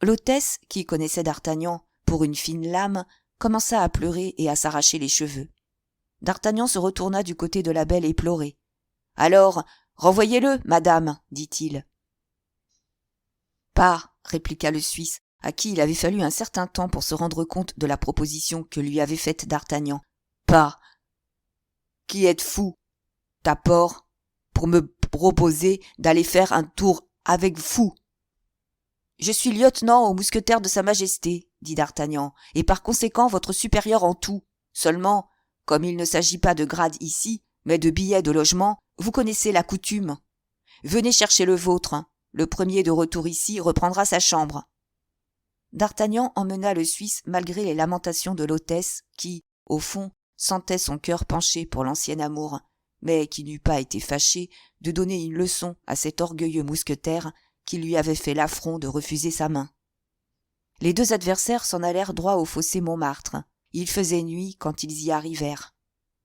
L'hôtesse, qui connaissait d'Artagnan pour une fine lame, commença à pleurer et à s'arracher les cheveux. D'Artagnan se retourna du côté de la belle éplorée. « Alors, renvoyez-le, madame, dit-il. »« Pas, répliqua le Suisse, à qui il avait fallu un certain temps pour se rendre compte de la proposition que lui avait faite d'Artagnan. « Pas. Qui êtes fou, taport, pour me proposer d'aller faire un tour avec vous. »« Je suis lieutenant aux mousquetaires de Sa Majesté, dit d'Artagnan, et par conséquent votre supérieur en tout. Seulement, comme il ne s'agit pas de grade ici, mais de billets de logement, vous connaissez la coutume. Venez chercher le vôtre. Le premier de retour ici reprendra sa chambre. » D'Artagnan emmena le Suisse malgré les lamentations de l'hôtesse qui, au fond, sentait son cœur penché pour l'ancien amour, mais qui n'eût pas été fâché de donner une leçon à cet orgueilleux mousquetaire qui lui avait fait l'affront de refuser sa main. Les deux adversaires s'en allèrent droit au fossé Montmartre. Il faisait nuit quand ils y arrivèrent.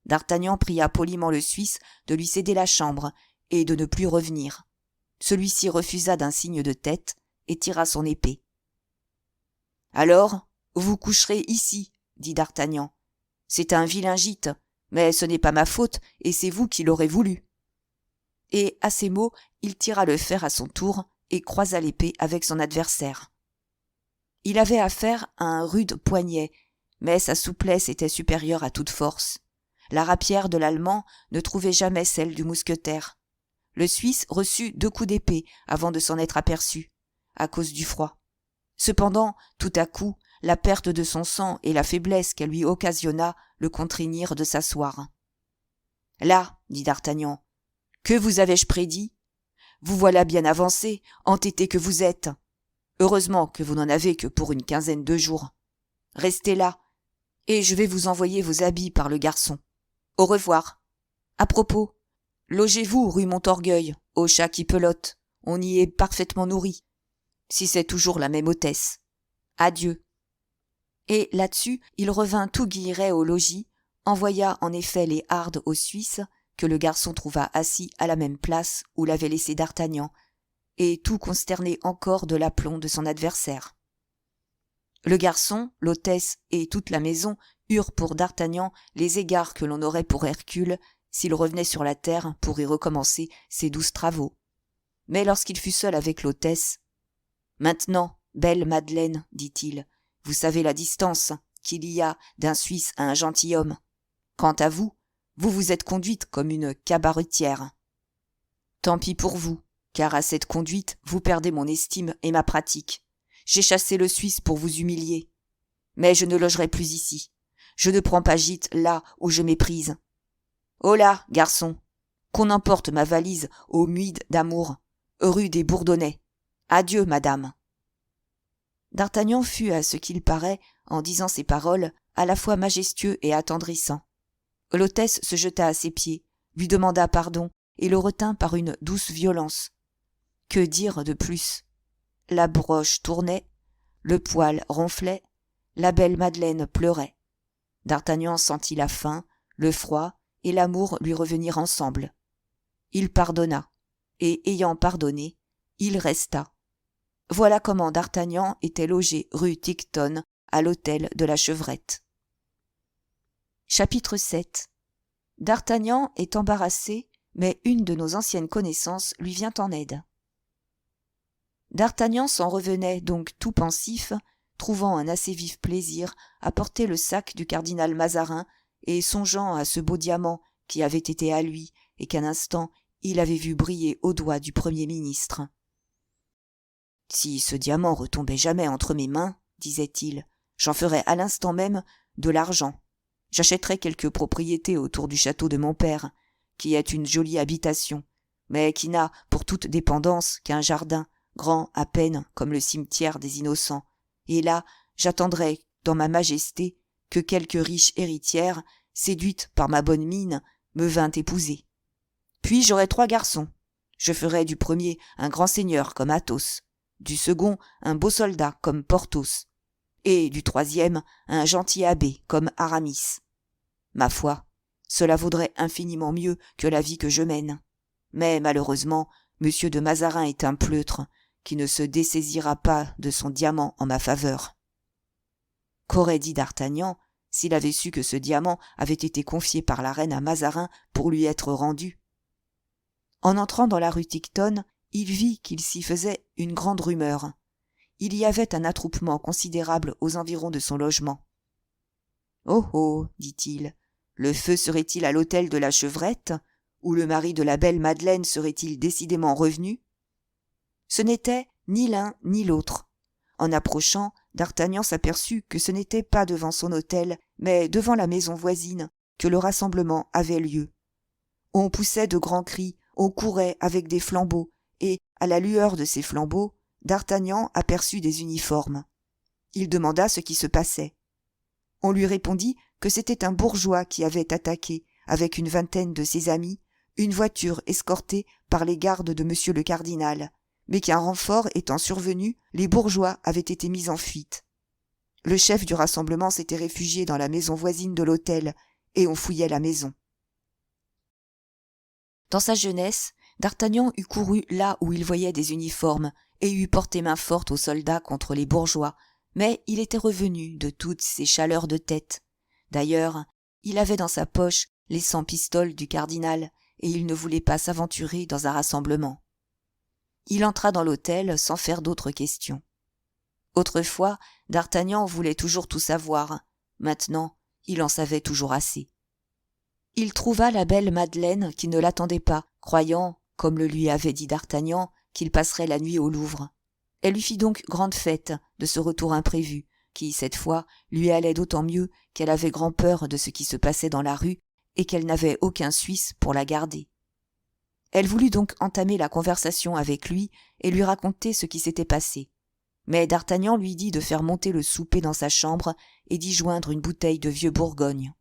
D'Artagnan pria poliment le Suisse de lui céder la chambre et de ne plus revenir. Celui-ci refusa d'un signe de tête et tira son épée. « Alors, vous coucherez ici, dit d'Artagnan. C'est un vilain gîte, mais ce n'est pas ma faute et c'est vous qui l'aurez voulu. » Et à ces mots, il tira le fer à son tour et croisa l'épée avec son adversaire. Il avait affaire à un rude poignet, mais sa souplesse était supérieure à toute force. La rapière de l'Allemand ne trouvait jamais celle du mousquetaire. Le Suisse reçut 2 coups d'épée avant de s'en être aperçu, à cause du froid. Cependant, tout à coup, la perte de son sang et la faiblesse qu'elle lui occasionna le contraignirent de s'asseoir. « Là, dit d'Artagnan, que vous avais-je prédit ? Vous voilà bien avancé, entêté que vous êtes. Heureusement que vous n'en avez que pour une quinzaine de jours. Restez là, et je vais vous envoyer vos habits par le garçon. Au revoir. À propos, logez-vous rue Montorgueil, au chat qui pelote. On y est parfaitement nourri. Si c'est toujours la même hôtesse. Adieu. » Et là-dessus, il revint tout guilleret au logis, envoya en effet les hardes au Suisse, que le garçon trouva assis à la même place où l'avait laissé d'Artagnan, et tout consterné encore de l'aplomb de son adversaire. Le garçon, l'hôtesse et toute la maison eurent pour d'Artagnan les égards que l'on aurait pour Hercule s'il revenait sur la terre pour y recommencer ses 12 travaux. Mais lorsqu'il fut seul avec l'hôtesse, « Maintenant, belle Madeleine, dit-il, vous savez la distance qu'il y a d'un Suisse à un gentilhomme. Quant à vous, vous vous êtes conduite comme une cabaretière. Tant pis pour vous, car à cette conduite, vous perdez mon estime et ma pratique. J'ai chassé le Suisse pour vous humilier. Mais je ne logerai plus ici. Je ne prends pas gîte là où je méprise. Oh là, garçon, qu'on emporte ma valise au Muide d'Amour, rue des Bourdonnais. Adieu, madame. » D'Artagnan fut, à ce qu'il paraît, en disant ces paroles, à la fois majestueux et attendrissant. L'hôtesse se jeta à ses pieds, lui demanda pardon et le retint par une douce violence. Que dire de plus ? La broche tournait, le poêle ronflait, la belle Madeleine pleurait. D'Artagnan sentit la faim, le froid et l'amour lui revenir ensemble. Il pardonna, et ayant pardonné, il resta. Voilà comment d'Artagnan était logé rue Tiquetonne à l'hôtel de la Chevrette. Chapitre 7. D'Artagnan est embarrassé, mais une de nos anciennes connaissances lui vient en aide. D'Artagnan s'en revenait donc tout pensif, trouvant un assez vif plaisir à porter le sac du cardinal Mazarin et songeant à ce beau diamant qui avait été à lui et qu'un instant il avait vu briller au doigt du Premier ministre. Si ce diamant retombait jamais entre mes mains, disait-il, j'en ferais à l'instant même de l'argent. J'achèterais quelques propriétés autour du château de mon père, qui est une jolie habitation, mais qui n'a pour toute dépendance qu'un jardin, grand à peine comme le cimetière des innocents, et là j'attendrais dans ma majesté que quelque riche héritière, séduite par ma bonne mine, me vînt épouser. Puis j'aurais 3 garçons. Je ferais du premier un grand seigneur comme Athos, du second un beau soldat comme Porthos, et du troisième un gentil abbé comme Aramis. Ma foi, cela vaudrait infiniment mieux que la vie que je mène. Mais malheureusement, monsieur de Mazarin est un pleutre qui ne se dessaisira pas de son diamant en ma faveur. Qu'aurait dit d'Artagnan s'il avait su que ce diamant avait été confié par la reine à Mazarin pour lui être rendu? En entrant dans la rue Tiquetonne, il vit qu'il s'y faisait une grande rumeur. Il y avait un attroupement considérable aux environs de son logement. « Oh oh !» dit-il, « le feu serait-il à l'hôtel de la Chevrette, ou le mari de la belle Madeleine serait-il décidément revenu ?» Ce n'était ni l'un ni l'autre. En approchant, d'Artagnan s'aperçut que ce n'était pas devant son hôtel, mais devant la maison voisine, que le rassemblement avait lieu. On poussait de grands cris, on courait avec des flambeaux, et, à la lueur de ces flambeaux, d'Artagnan aperçut des uniformes. Il demanda ce qui se passait. On lui répondit que c'était un bourgeois qui avait attaqué, avec une vingtaine de ses amis, une voiture escortée par les gardes de monsieur le cardinal, mais qu'un renfort étant survenu, les bourgeois avaient été mis en fuite. Le chef du rassemblement s'était réfugié dans la maison voisine de l'hôtel, et on fouillait la maison. Dans sa jeunesse, d'Artagnan eût couru là où il voyait des uniformes, et eût porté main forte aux soldats contre les bourgeois, mais il était revenu de toutes ses chaleurs de tête. D'ailleurs, il avait dans sa poche les 100 pistoles du cardinal, et il ne voulait pas s'aventurer dans un rassemblement. Il entra dans l'hôtel sans faire d'autres questions. Autrefois, d'Artagnan voulait toujours tout savoir. Maintenant, il en savait toujours assez. Il trouva la belle Madeleine qui ne l'attendait pas, croyant, comme le lui avait dit d'Artagnan, qu'il passerait la nuit au Louvre. Elle lui fit donc grande fête de ce retour imprévu, qui, cette fois, lui allait d'autant mieux qu'elle avait grand peur de ce qui se passait dans la rue et qu'elle n'avait aucun Suisse pour la garder. Elle voulut donc entamer la conversation avec lui et lui raconter ce qui s'était passé. Mais d'Artagnan lui dit de faire monter le souper dans sa chambre et d'y joindre une bouteille de vieux Bourgogne.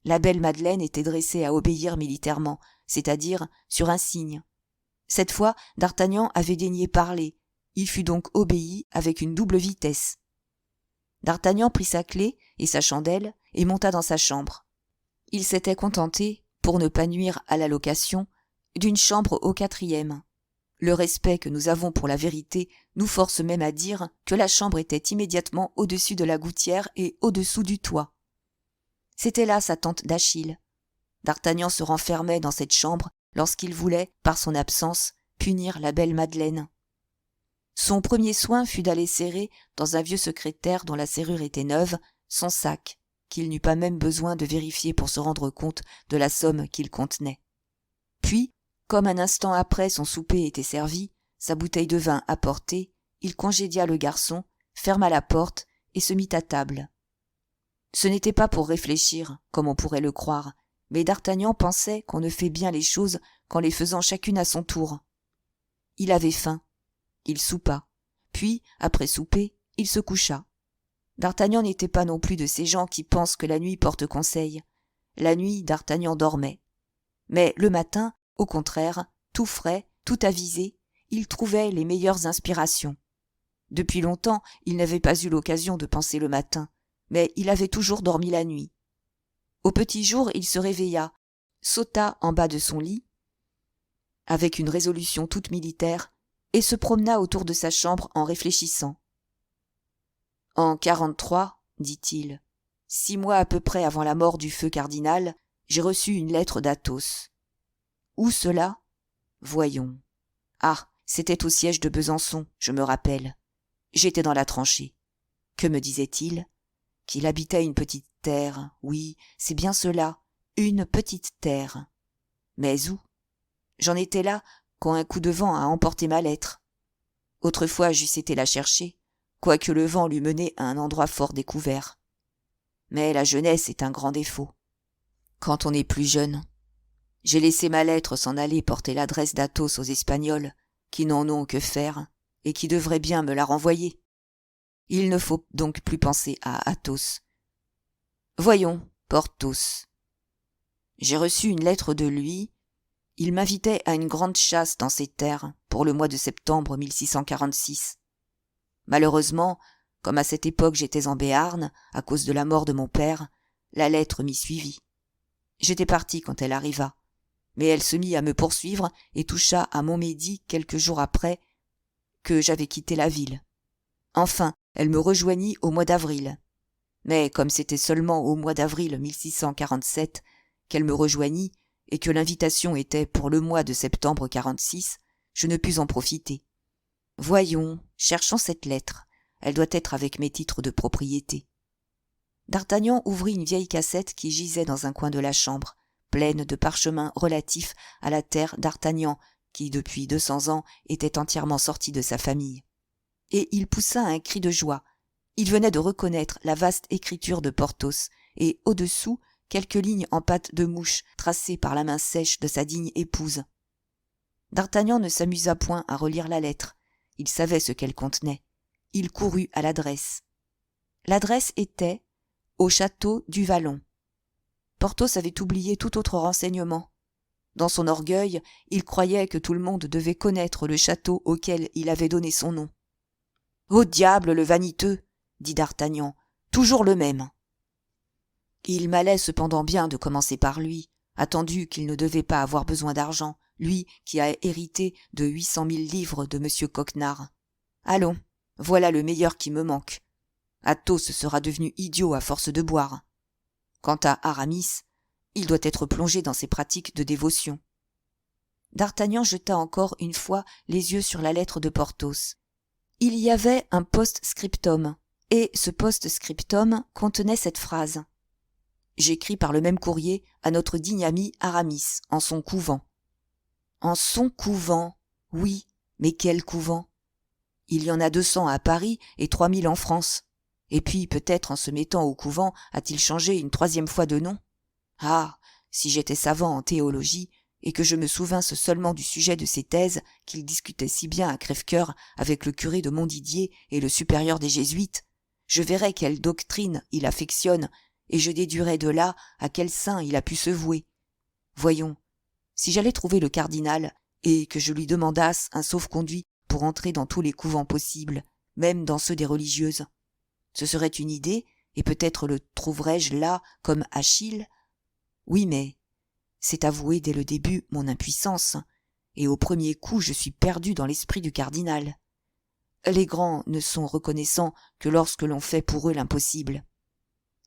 La belle Madeleine était dressée à obéir militairement, c'est-à-dire sur un signe. Cette fois, d'Artagnan avait daigné parler. Il fut donc obéi avec une double vitesse. D'Artagnan prit sa clé et sa chandelle et monta dans sa chambre. Il s'était contenté, pour ne pas nuire à la location, d'une chambre au 4e. Le respect que nous avons pour la vérité nous force même à dire que la chambre était immédiatement au-dessus de la gouttière et au-dessous du toit. C'était là sa tente d'Achille. D'Artagnan se renfermait dans cette chambre lorsqu'il voulait, par son absence, punir la belle Madeleine. Son premier soin fut d'aller serrer, dans un vieux secrétaire dont la serrure était neuve, son sac, qu'il n'eut pas même besoin de vérifier pour se rendre compte de la somme qu'il contenait. Puis, comme un instant après son souper était servi, sa bouteille de vin apportée, il congédia le garçon, ferma la porte et se mit à table. Ce n'était pas pour réfléchir, comme on pourrait le croire, mais d'Artagnan pensait qu'on ne fait bien les choses qu'en les faisant chacune à son tour. Il avait faim. Il soupa. Puis, après souper, il se coucha. D'Artagnan n'était pas non plus de ces gens qui pensent que la nuit porte conseil. La nuit, d'Artagnan dormait. Mais le matin, au contraire, tout frais, tout avisé, il trouvait les meilleures inspirations. Depuis longtemps, il n'avait pas eu l'occasion de penser le matin, mais il avait toujours dormi la nuit. Au petit jour, il se réveilla, sauta en bas de son lit, avec une résolution toute militaire, et se promena autour de sa chambre en réfléchissant. « En 43, dit-il, 6 mois à peu près avant la mort du feu cardinal, j'ai reçu une lettre d'Athos. Où cela ? Voyons. Ah, c'était au siège de Besançon, je me rappelle. J'étais dans la tranchée. Que me disait-il ? Qu'il habitait une petite terre. Oui, c'est bien cela, une petite terre. Mais où ? J'en étais là quand un coup de vent a emporté ma lettre. Autrefois j'eusse été la chercher, quoique le vent l'eût menée à un endroit fort découvert. Mais la jeunesse est un grand défaut. Quand on est plus jeune. J'ai laissé ma lettre s'en aller porter l'adresse d'Athos aux Espagnols, qui n'en ont que faire, et qui devraient bien me la renvoyer. Il ne faut donc plus penser à Athos. Voyons, Porthos. J'ai reçu une lettre de lui. Il m'invitait à une grande chasse dans ses terres pour le mois de septembre 1646. Malheureusement, comme à cette époque j'étais en Béarn, à cause de la mort de mon père, la lettre m'y suivit. J'étais parti quand elle arriva, mais elle se mit à me poursuivre et toucha à Montmédy quelques jours après que j'avais quitté la ville. Enfin, elle me rejoignit au mois d'avril. Mais comme c'était seulement au mois d'avril 1647 qu'elle me rejoignit et que l'invitation était pour le mois de septembre 46, je ne pus en profiter. Voyons, cherchons cette lettre. Elle doit être avec mes titres de propriété. D'Artagnan ouvrit une vieille cassette qui gisait dans un coin de la chambre, pleine de parchemins relatifs à la terre d'Artagnan, qui depuis 200 ans était entièrement sorti de sa famille. Et il poussa un cri de joie. Il venait de reconnaître la vaste écriture de Porthos, et au-dessous, quelques lignes en pâte de mouche tracées par la main sèche de sa digne épouse. D'Artagnan ne s'amusa point à relire la lettre. Il savait ce qu'elle contenait. Il courut à l'adresse. L'adresse était « Au château du Vallon ». Porthos avait oublié tout autre renseignement. Dans son orgueil, il croyait que tout le monde devait connaître le château auquel il avait donné son nom. « Au diable le vaniteux !» dit d'Artagnan, « toujours le même. » Il m'allait cependant bien de commencer par lui, attendu qu'il ne devait pas avoir besoin d'argent, lui qui a hérité de 800 000 livres de M. Coquenard. Allons, voilà le meilleur qui me manque. Athos sera devenu idiot à force de boire. Quant à Aramis, il doit être plongé dans ses pratiques de dévotion. D'Artagnan jeta encore une fois les yeux sur la lettre de Porthos. Il y avait un post-scriptum, et ce post-scriptum contenait cette phrase. « J'écris par le même courrier à notre digne ami Aramis, en son couvent. » En son couvent, oui, mais quel couvent? Il y en a 200 à Paris et 3000 en France. Et puis, peut-être, en se mettant au couvent, a-t-il changé une 3e fois de nom? Ah, si j'étais savant en théologie, et que je me souvinsse seulement du sujet de ses thèses qu'il discutait si bien à crève-cœur avec le curé de Montdidier et le supérieur des Jésuites, je verrais quelle doctrine il affectionne, et je déduirais de là à quel saint il a pu se vouer. Voyons, si j'allais trouver le cardinal, et que je lui demandasse un sauf-conduit pour entrer dans tous les couvents possibles, même dans ceux des religieuses, ce serait une idée, et peut-être le trouverais-je là comme Achille. Oui, mais c'est avouer dès le début mon impuissance, et au premier coup je suis perdu dans l'esprit du cardinal. Les grands ne sont reconnaissants que lorsque l'on fait pour eux l'impossible.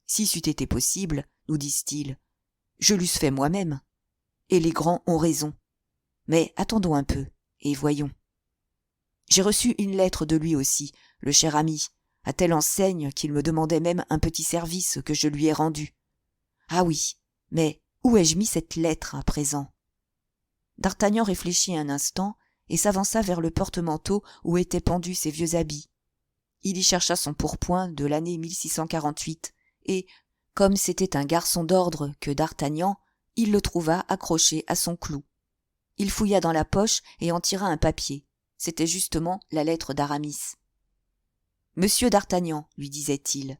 Si c'eût été possible, nous disent-ils, je l'eusse fait moi-même. Et les grands ont raison. Mais attendons un peu, et voyons. J'ai reçu une lettre de lui aussi, le cher ami, à telle enseigne qu'il me demandait même un petit service que je lui ai rendu. Ah oui, mais où ai-je mis cette lettre à présent? D'Artagnan réfléchit un instant et s'avança vers le porte-manteau où étaient pendus ses vieux habits. Il y chercha son pourpoint de l'année 1648 et, comme c'était un garçon d'ordre que d'Artagnan, il le trouva accroché à son clou. Il fouilla dans la poche et en tira un papier. C'était justement la lettre d'Aramis. « Monsieur d'Artagnan, lui disait-il,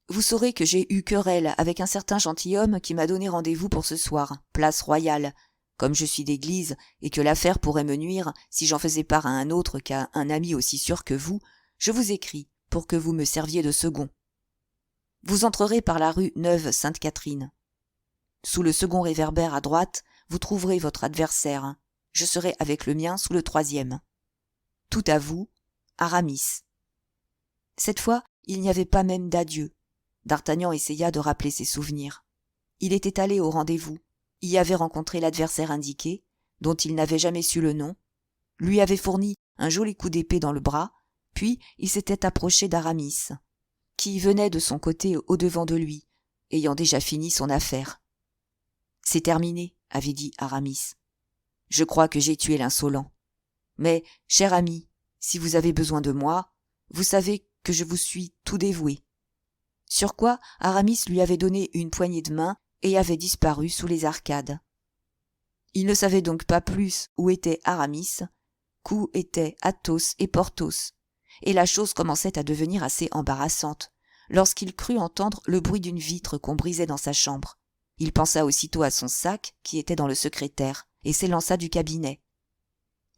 vous saurez que j'ai eu querelle avec un certain gentilhomme qui m'a donné rendez-vous pour ce soir, place Royale. Comme je suis d'église et que l'affaire pourrait me nuire si j'en faisais part à un autre qu'à un ami aussi sûr que vous, je vous écris pour que vous me serviez de second. Vous entrerez par la rue Neuve-Sainte-Catherine. Sous le second réverbère à droite, vous trouverez votre adversaire. Je serai avec le mien sous le 3e. Tout à vous, Aramis. » Cette fois, il n'y avait pas même d'adieu. D'Artagnan essaya de rappeler ses souvenirs. Il était allé au rendez-vous, y avait rencontré l'adversaire indiqué, dont il n'avait jamais su le nom, lui avait fourni un joli coup d'épée dans le bras, puis il s'était approché d'Aramis, qui venait de son côté au-devant de lui, ayant déjà fini son affaire. « C'est terminé, » avait dit Aramis. « Je crois que j'ai tué l'insolent. Mais, cher ami, si vous avez besoin de moi, vous savez que je vous suis tout dévoué. » Sur quoi Aramis lui avait donné une poignée de main et avait disparu sous les arcades. Il ne savait donc pas plus où était Aramis qu'où étaient Athos et Porthos, et la chose commençait à devenir assez embarrassante, lorsqu'il crut entendre le bruit d'une vitre qu'on brisait dans sa chambre. Il pensa aussitôt à son sac qui était dans le secrétaire, et s'élança du cabinet.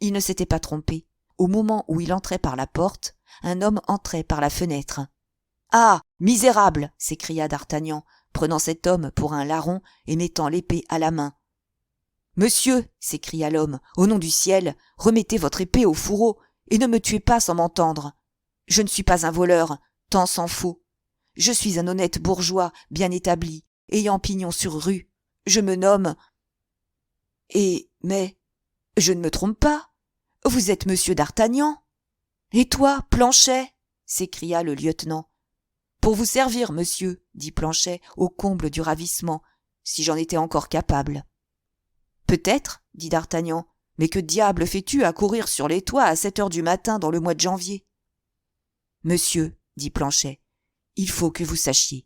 Il ne s'était pas trompé. Au moment où il entrait par la porte, un homme entrait par la fenêtre. « Ah, misérable !» s'écria d'Artagnan, prenant cet homme pour un larron et mettant l'épée à la main. « Monsieur !» s'écria l'homme, « au nom du ciel, remettez votre épée au fourreau et ne me tuez pas sans m'entendre. Je ne suis pas un voleur, tant s'en faut. Je suis un honnête bourgeois bien établi, ayant pignon sur rue. Je me nomme... Mais je ne me trompe pas. Vous êtes monsieur d'Artagnan. Et toi, Planchet ?» s'écria le lieutenant. « Pour vous servir, monsieur, » dit Planchet, au comble du ravissement, « si j'en étais encore capable. »« Peut-être, » dit d'Artagnan, « mais que diable fais-tu à courir sur les toits à 7 heures du matin dans le mois de janvier ?»« Monsieur, » dit Planchet, « il faut que vous sachiez.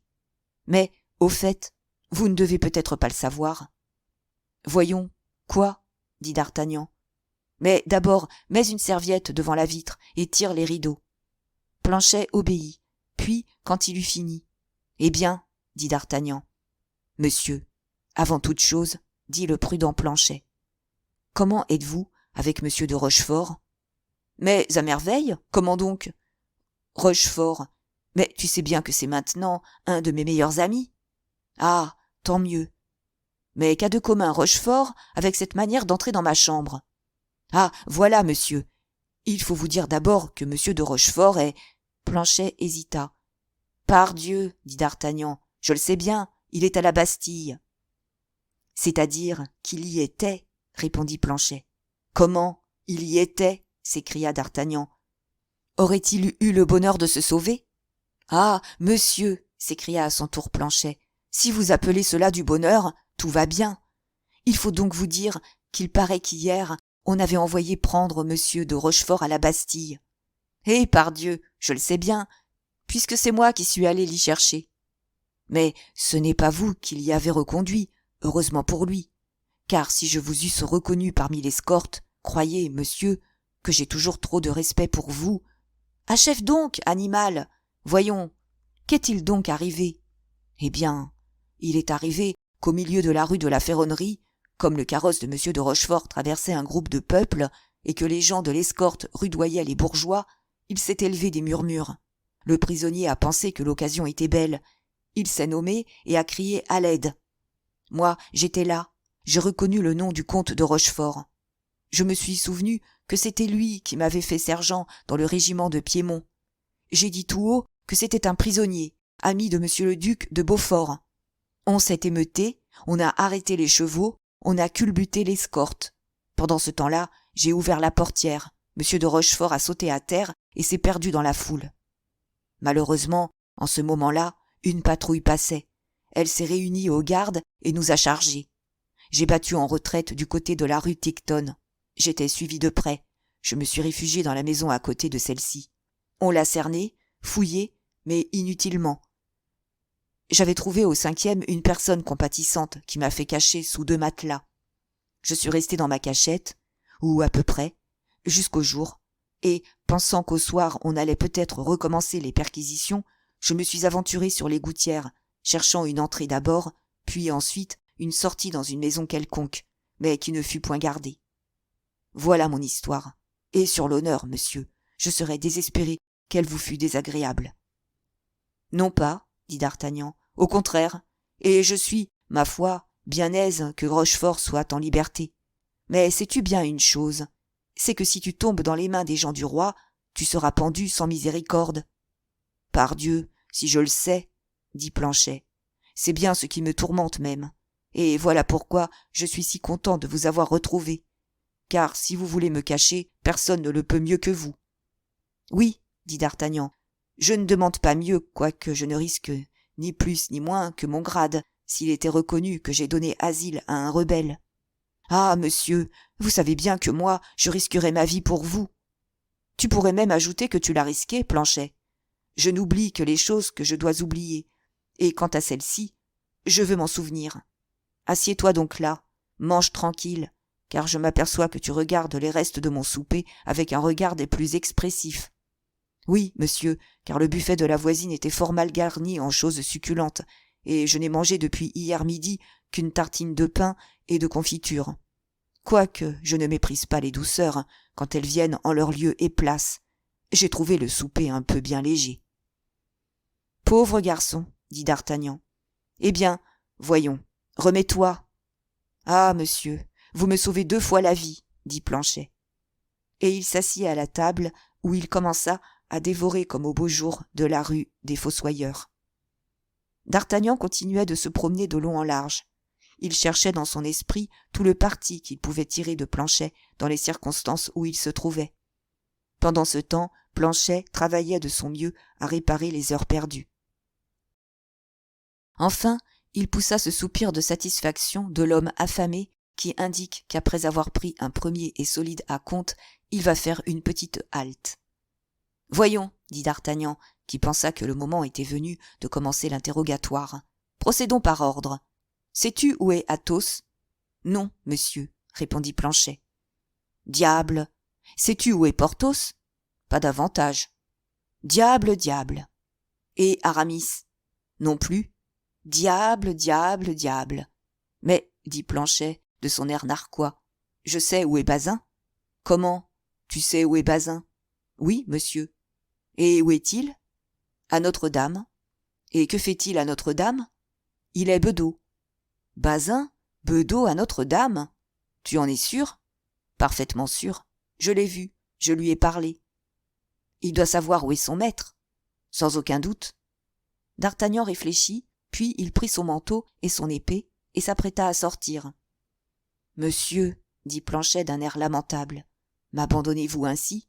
Mais, au fait, vous ne devez peut-être pas le savoir. »« Voyons, quoi ?» dit d'Artagnan. « Mais d'abord, mets une serviette devant la vitre et tire les rideaux. » Planchet obéit, puis, quand il eut fini, « Eh bien, » dit d'Artagnan. « Monsieur, avant toute chose, » dit le prudent Planchet, « comment êtes-vous avec monsieur de Rochefort ?»« Mais à merveille, comment donc ?»« Rochefort, mais tu sais bien que c'est maintenant un de mes meilleurs amis. »« Ah, tant mieux. Mais qu'a de commun Rochefort avec cette manière d'entrer dans ma chambre ? » « Ah, voilà, monsieur. Il faut vous dire d'abord que monsieur de Rochefort est... » Planchet hésita. « Pardieu, » dit d'Artagnan, « je le sais bien, il est à la Bastille. »« C'est-à-dire qu'il y était, » répondit Planchet. « Comment, il y était ?» s'écria d'Artagnan. « Aurait-il eu le bonheur de se sauver ?»« Ah, monsieur !» s'écria à son tour Planchet, « si vous appelez cela du bonheur, tout va bien. Il faut donc vous dire qu'il paraît qu'hier, on avait envoyé prendre monsieur de Rochefort à la Bastille. Eh, pardieu, je le sais bien, puisque c'est moi qui suis allé l'y chercher. Mais ce n'est pas vous qui l'y avez reconduit, heureusement pour lui, car si je vous eusse reconnu parmi l'escorte, croyez, monsieur, que j'ai toujours trop de respect pour vous. Achève donc, animal. Voyons, qu'est-il donc arrivé ? Eh bien, il est arrivé qu'au milieu de la rue de la Ferronnerie, comme le carrosse de monsieur de Rochefort traversait un groupe de peuple, et que les gens de l'escorte rudoyaient les bourgeois, il s'est élevé des murmures. Le prisonnier a pensé que l'occasion était belle. Il s'est nommé et a crié à l'aide. Moi, j'étais là. J'ai reconnu le nom du comte de Rochefort. Je me suis souvenu que c'était lui qui m'avait fait sergent dans le régiment de Piémont. J'ai dit tout haut que c'était un prisonnier, ami de monsieur le duc de Beaufort. On s'est émeuté, on a arrêté les chevaux, on a culbuté l'escorte. Pendant ce temps-là, j'ai ouvert la portière. Monsieur de Rochefort a sauté à terre et s'est perdu dans la foule. Malheureusement, en ce moment-là, une patrouille passait. Elle s'est réunie aux gardes et nous a chargés. J'ai battu en retraite du côté de la rue Tiquetonne. J'étais suivi de près. Je me suis réfugié dans la maison à côté de celle-ci. On l'a cerné, fouillé, mais inutilement. J'avais trouvé au 5e une personne compatissante qui m'a fait cacher sous 2 matelas. Je suis resté dans ma cachette, ou à peu près, jusqu'au jour, et, pensant qu'au soir on allait peut-être recommencer les perquisitions, je me suis aventuré sur les gouttières, cherchant une entrée d'abord, puis ensuite une sortie dans une maison quelconque, mais qui ne fut point gardée. Voilà mon histoire, et sur l'honneur, monsieur, je serais désespéré qu'elle vous fût désagréable. Non pas, dit d'Artagnan, au contraire, et je suis, ma foi, bien aise que Rochefort soit en liberté. Mais sais-tu bien une chose, c'est que si tu tombes dans les mains des gens du roi, tu seras pendu sans miséricorde. Pardieu, si je le sais, dit Planchet, c'est bien ce qui me tourmente même, et voilà pourquoi je suis si content de vous avoir retrouvé, car si vous voulez me cacher, personne ne le peut mieux que vous. Oui, dit d'Artagnan, je ne demande pas mieux, quoique je ne risque ni plus ni moins que mon grade, s'il était reconnu que j'ai donné asile à un rebelle. Ah, monsieur, vous savez bien que moi, je risquerais ma vie pour vous. Tu pourrais même ajouter que tu l'as risqué, Planchet. Je n'oublie que les choses que je dois oublier, et quant à celle-ci, je veux m'en souvenir. Assieds-toi donc là, mange tranquille, car je m'aperçois que tu regardes les restes de mon souper avec un regard des plus expressifs. Oui, monsieur, car le buffet de la voisine était fort mal garni en choses succulentes, et je n'ai mangé depuis hier midi qu'une tartine de pain et de confiture. Quoique je ne méprise pas les douceurs, quand elles viennent en leur lieu et place, j'ai trouvé le souper un peu bien léger. Pauvre garçon, dit d'Artagnan. Eh bien, voyons, remets-toi. Ah, monsieur, vous me sauvez 2 fois la vie, dit Planchet. Et il s'assit à la table où il commença à dévorer comme au beau jour de la rue des Fossoyeurs. D'Artagnan continuait de se promener de long en large. Il cherchait dans son esprit tout le parti qu'il pouvait tirer de Planchet dans les circonstances où il se trouvait. Pendant ce temps, Planchet travaillait de son mieux à réparer les heures perdues. Enfin, il poussa ce soupir de satisfaction de l'homme affamé qui indique qu'après avoir pris un premier et solide acompte, il va faire une petite halte. « Voyons, dit d'Artagnan, qui pensa que le moment était venu de commencer l'interrogatoire. Procédons par ordre. Sais-tu où est Athos ? Non, monsieur, répondit Planchet. Diable. Sais-tu où est Porthos ? Pas davantage. Diable, diable. Et Aramis ? Non plus. Diable, diable, diable. Mais, dit Planchet, de son air narquois, je sais où est Bazin. Comment ? Tu sais où est Bazin ? Oui, monsieur. Et où est-il ? À Notre-Dame. Et que fait-il à Notre-Dame ? Il est bedeau. Bazin ? Bedeau à Notre-Dame ? Tu en es sûr ? Parfaitement sûr. Je l'ai vu, je lui ai parlé. Il doit savoir où est son maître. Sans aucun doute. D'Artagnan réfléchit, puis il prit son manteau et son épée et s'apprêta à sortir. Monsieur, dit Planchet d'un air lamentable, m'abandonnez-vous ainsi ?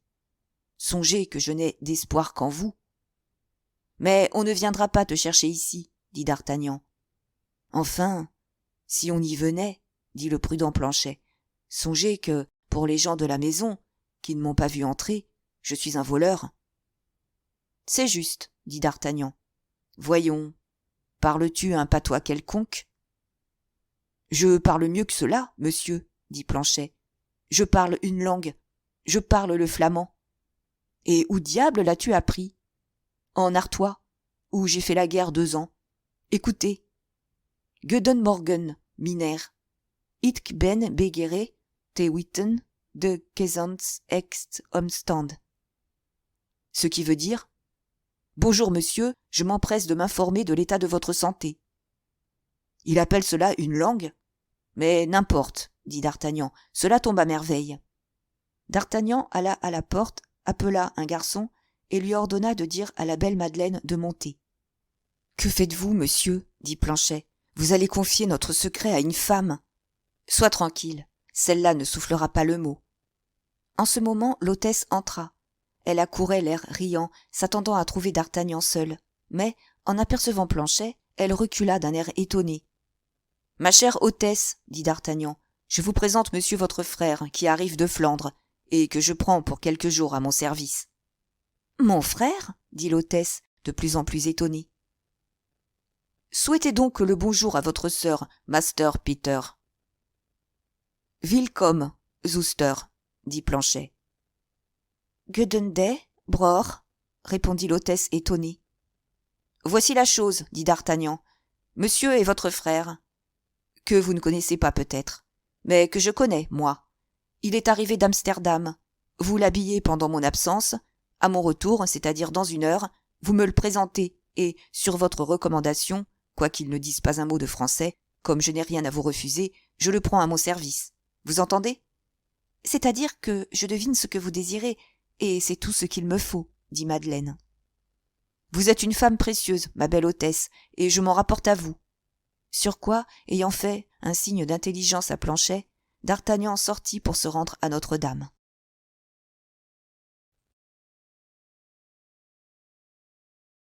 Songez que je n'ai d'espoir qu'en vous. Mais on ne viendra pas te chercher ici, dit d'Artagnan. Enfin, si on y venait, dit le prudent Planchet, songez que, pour les gens de la maison, qui ne m'ont pas vu entrer, je suis un voleur. C'est juste, dit d'Artagnan. Voyons, parles-tu un patois quelconque ? Je parle mieux que cela, monsieur, dit Planchet. Je parle une langue, je parle le flamand. Et où diable l'as-tu appris ? En Artois, où j'ai fait la guerre 2 ans. Écoutez. Guten Morgen, Miner. Ich ben begehre te witten de Kesans ext omstand. Ce qui veut dire « Bonjour monsieur, je m'empresse de m'informer de l'état de votre santé. » Il appelle cela une langue ? Mais n'importe, dit d'Artagnan, cela tombe à merveille. D'Artagnan alla à la porte, appela un garçon et lui ordonna de dire à la belle Madeleine de monter. « Que faites-vous, monsieur ? dit Planchet. Vous allez confier notre secret à une femme. Sois tranquille, celle-là ne soufflera pas le mot. » En ce moment, l'hôtesse entra. Elle accourait l'air riant, s'attendant à trouver d'Artagnan seul. Mais, en apercevant Planchet, elle recula d'un air étonné. « Ma chère hôtesse, dit d'Artagnan, je vous présente monsieur votre frère, qui arrive de Flandre, et que je prends pour quelques jours à mon service. »« Mon frère ?» dit l'hôtesse, de plus en plus étonnée. « Souhaitez donc le bonjour à votre sœur, Master Peter. »« Willkommen, Zuster, » dit Planchet. « Guten Day, Bror, » répondit l'hôtesse étonnée. « Voici la chose, dit d'Artagnan. Monsieur est votre frère, que vous ne connaissez pas peut-être, mais que je connais, moi. Il est arrivé d'Amsterdam. Vous l'habillez pendant mon absence. À mon retour, c'est-à-dire dans 1 heure, vous me le présentez et, sur votre recommandation, quoiqu'il ne dise pas un mot de français, comme je n'ai rien à vous refuser, je le prends à mon service. Vous entendez ? C'est-à-dire que je devine ce que vous désirez, et c'est tout ce qu'il me faut, dit Madeleine. Vous êtes une femme précieuse, ma belle hôtesse, et je m'en rapporte à vous. Sur quoi, ayant fait un signe d'intelligence à Planchet, d'Artagnan sortit pour se rendre à Notre-Dame.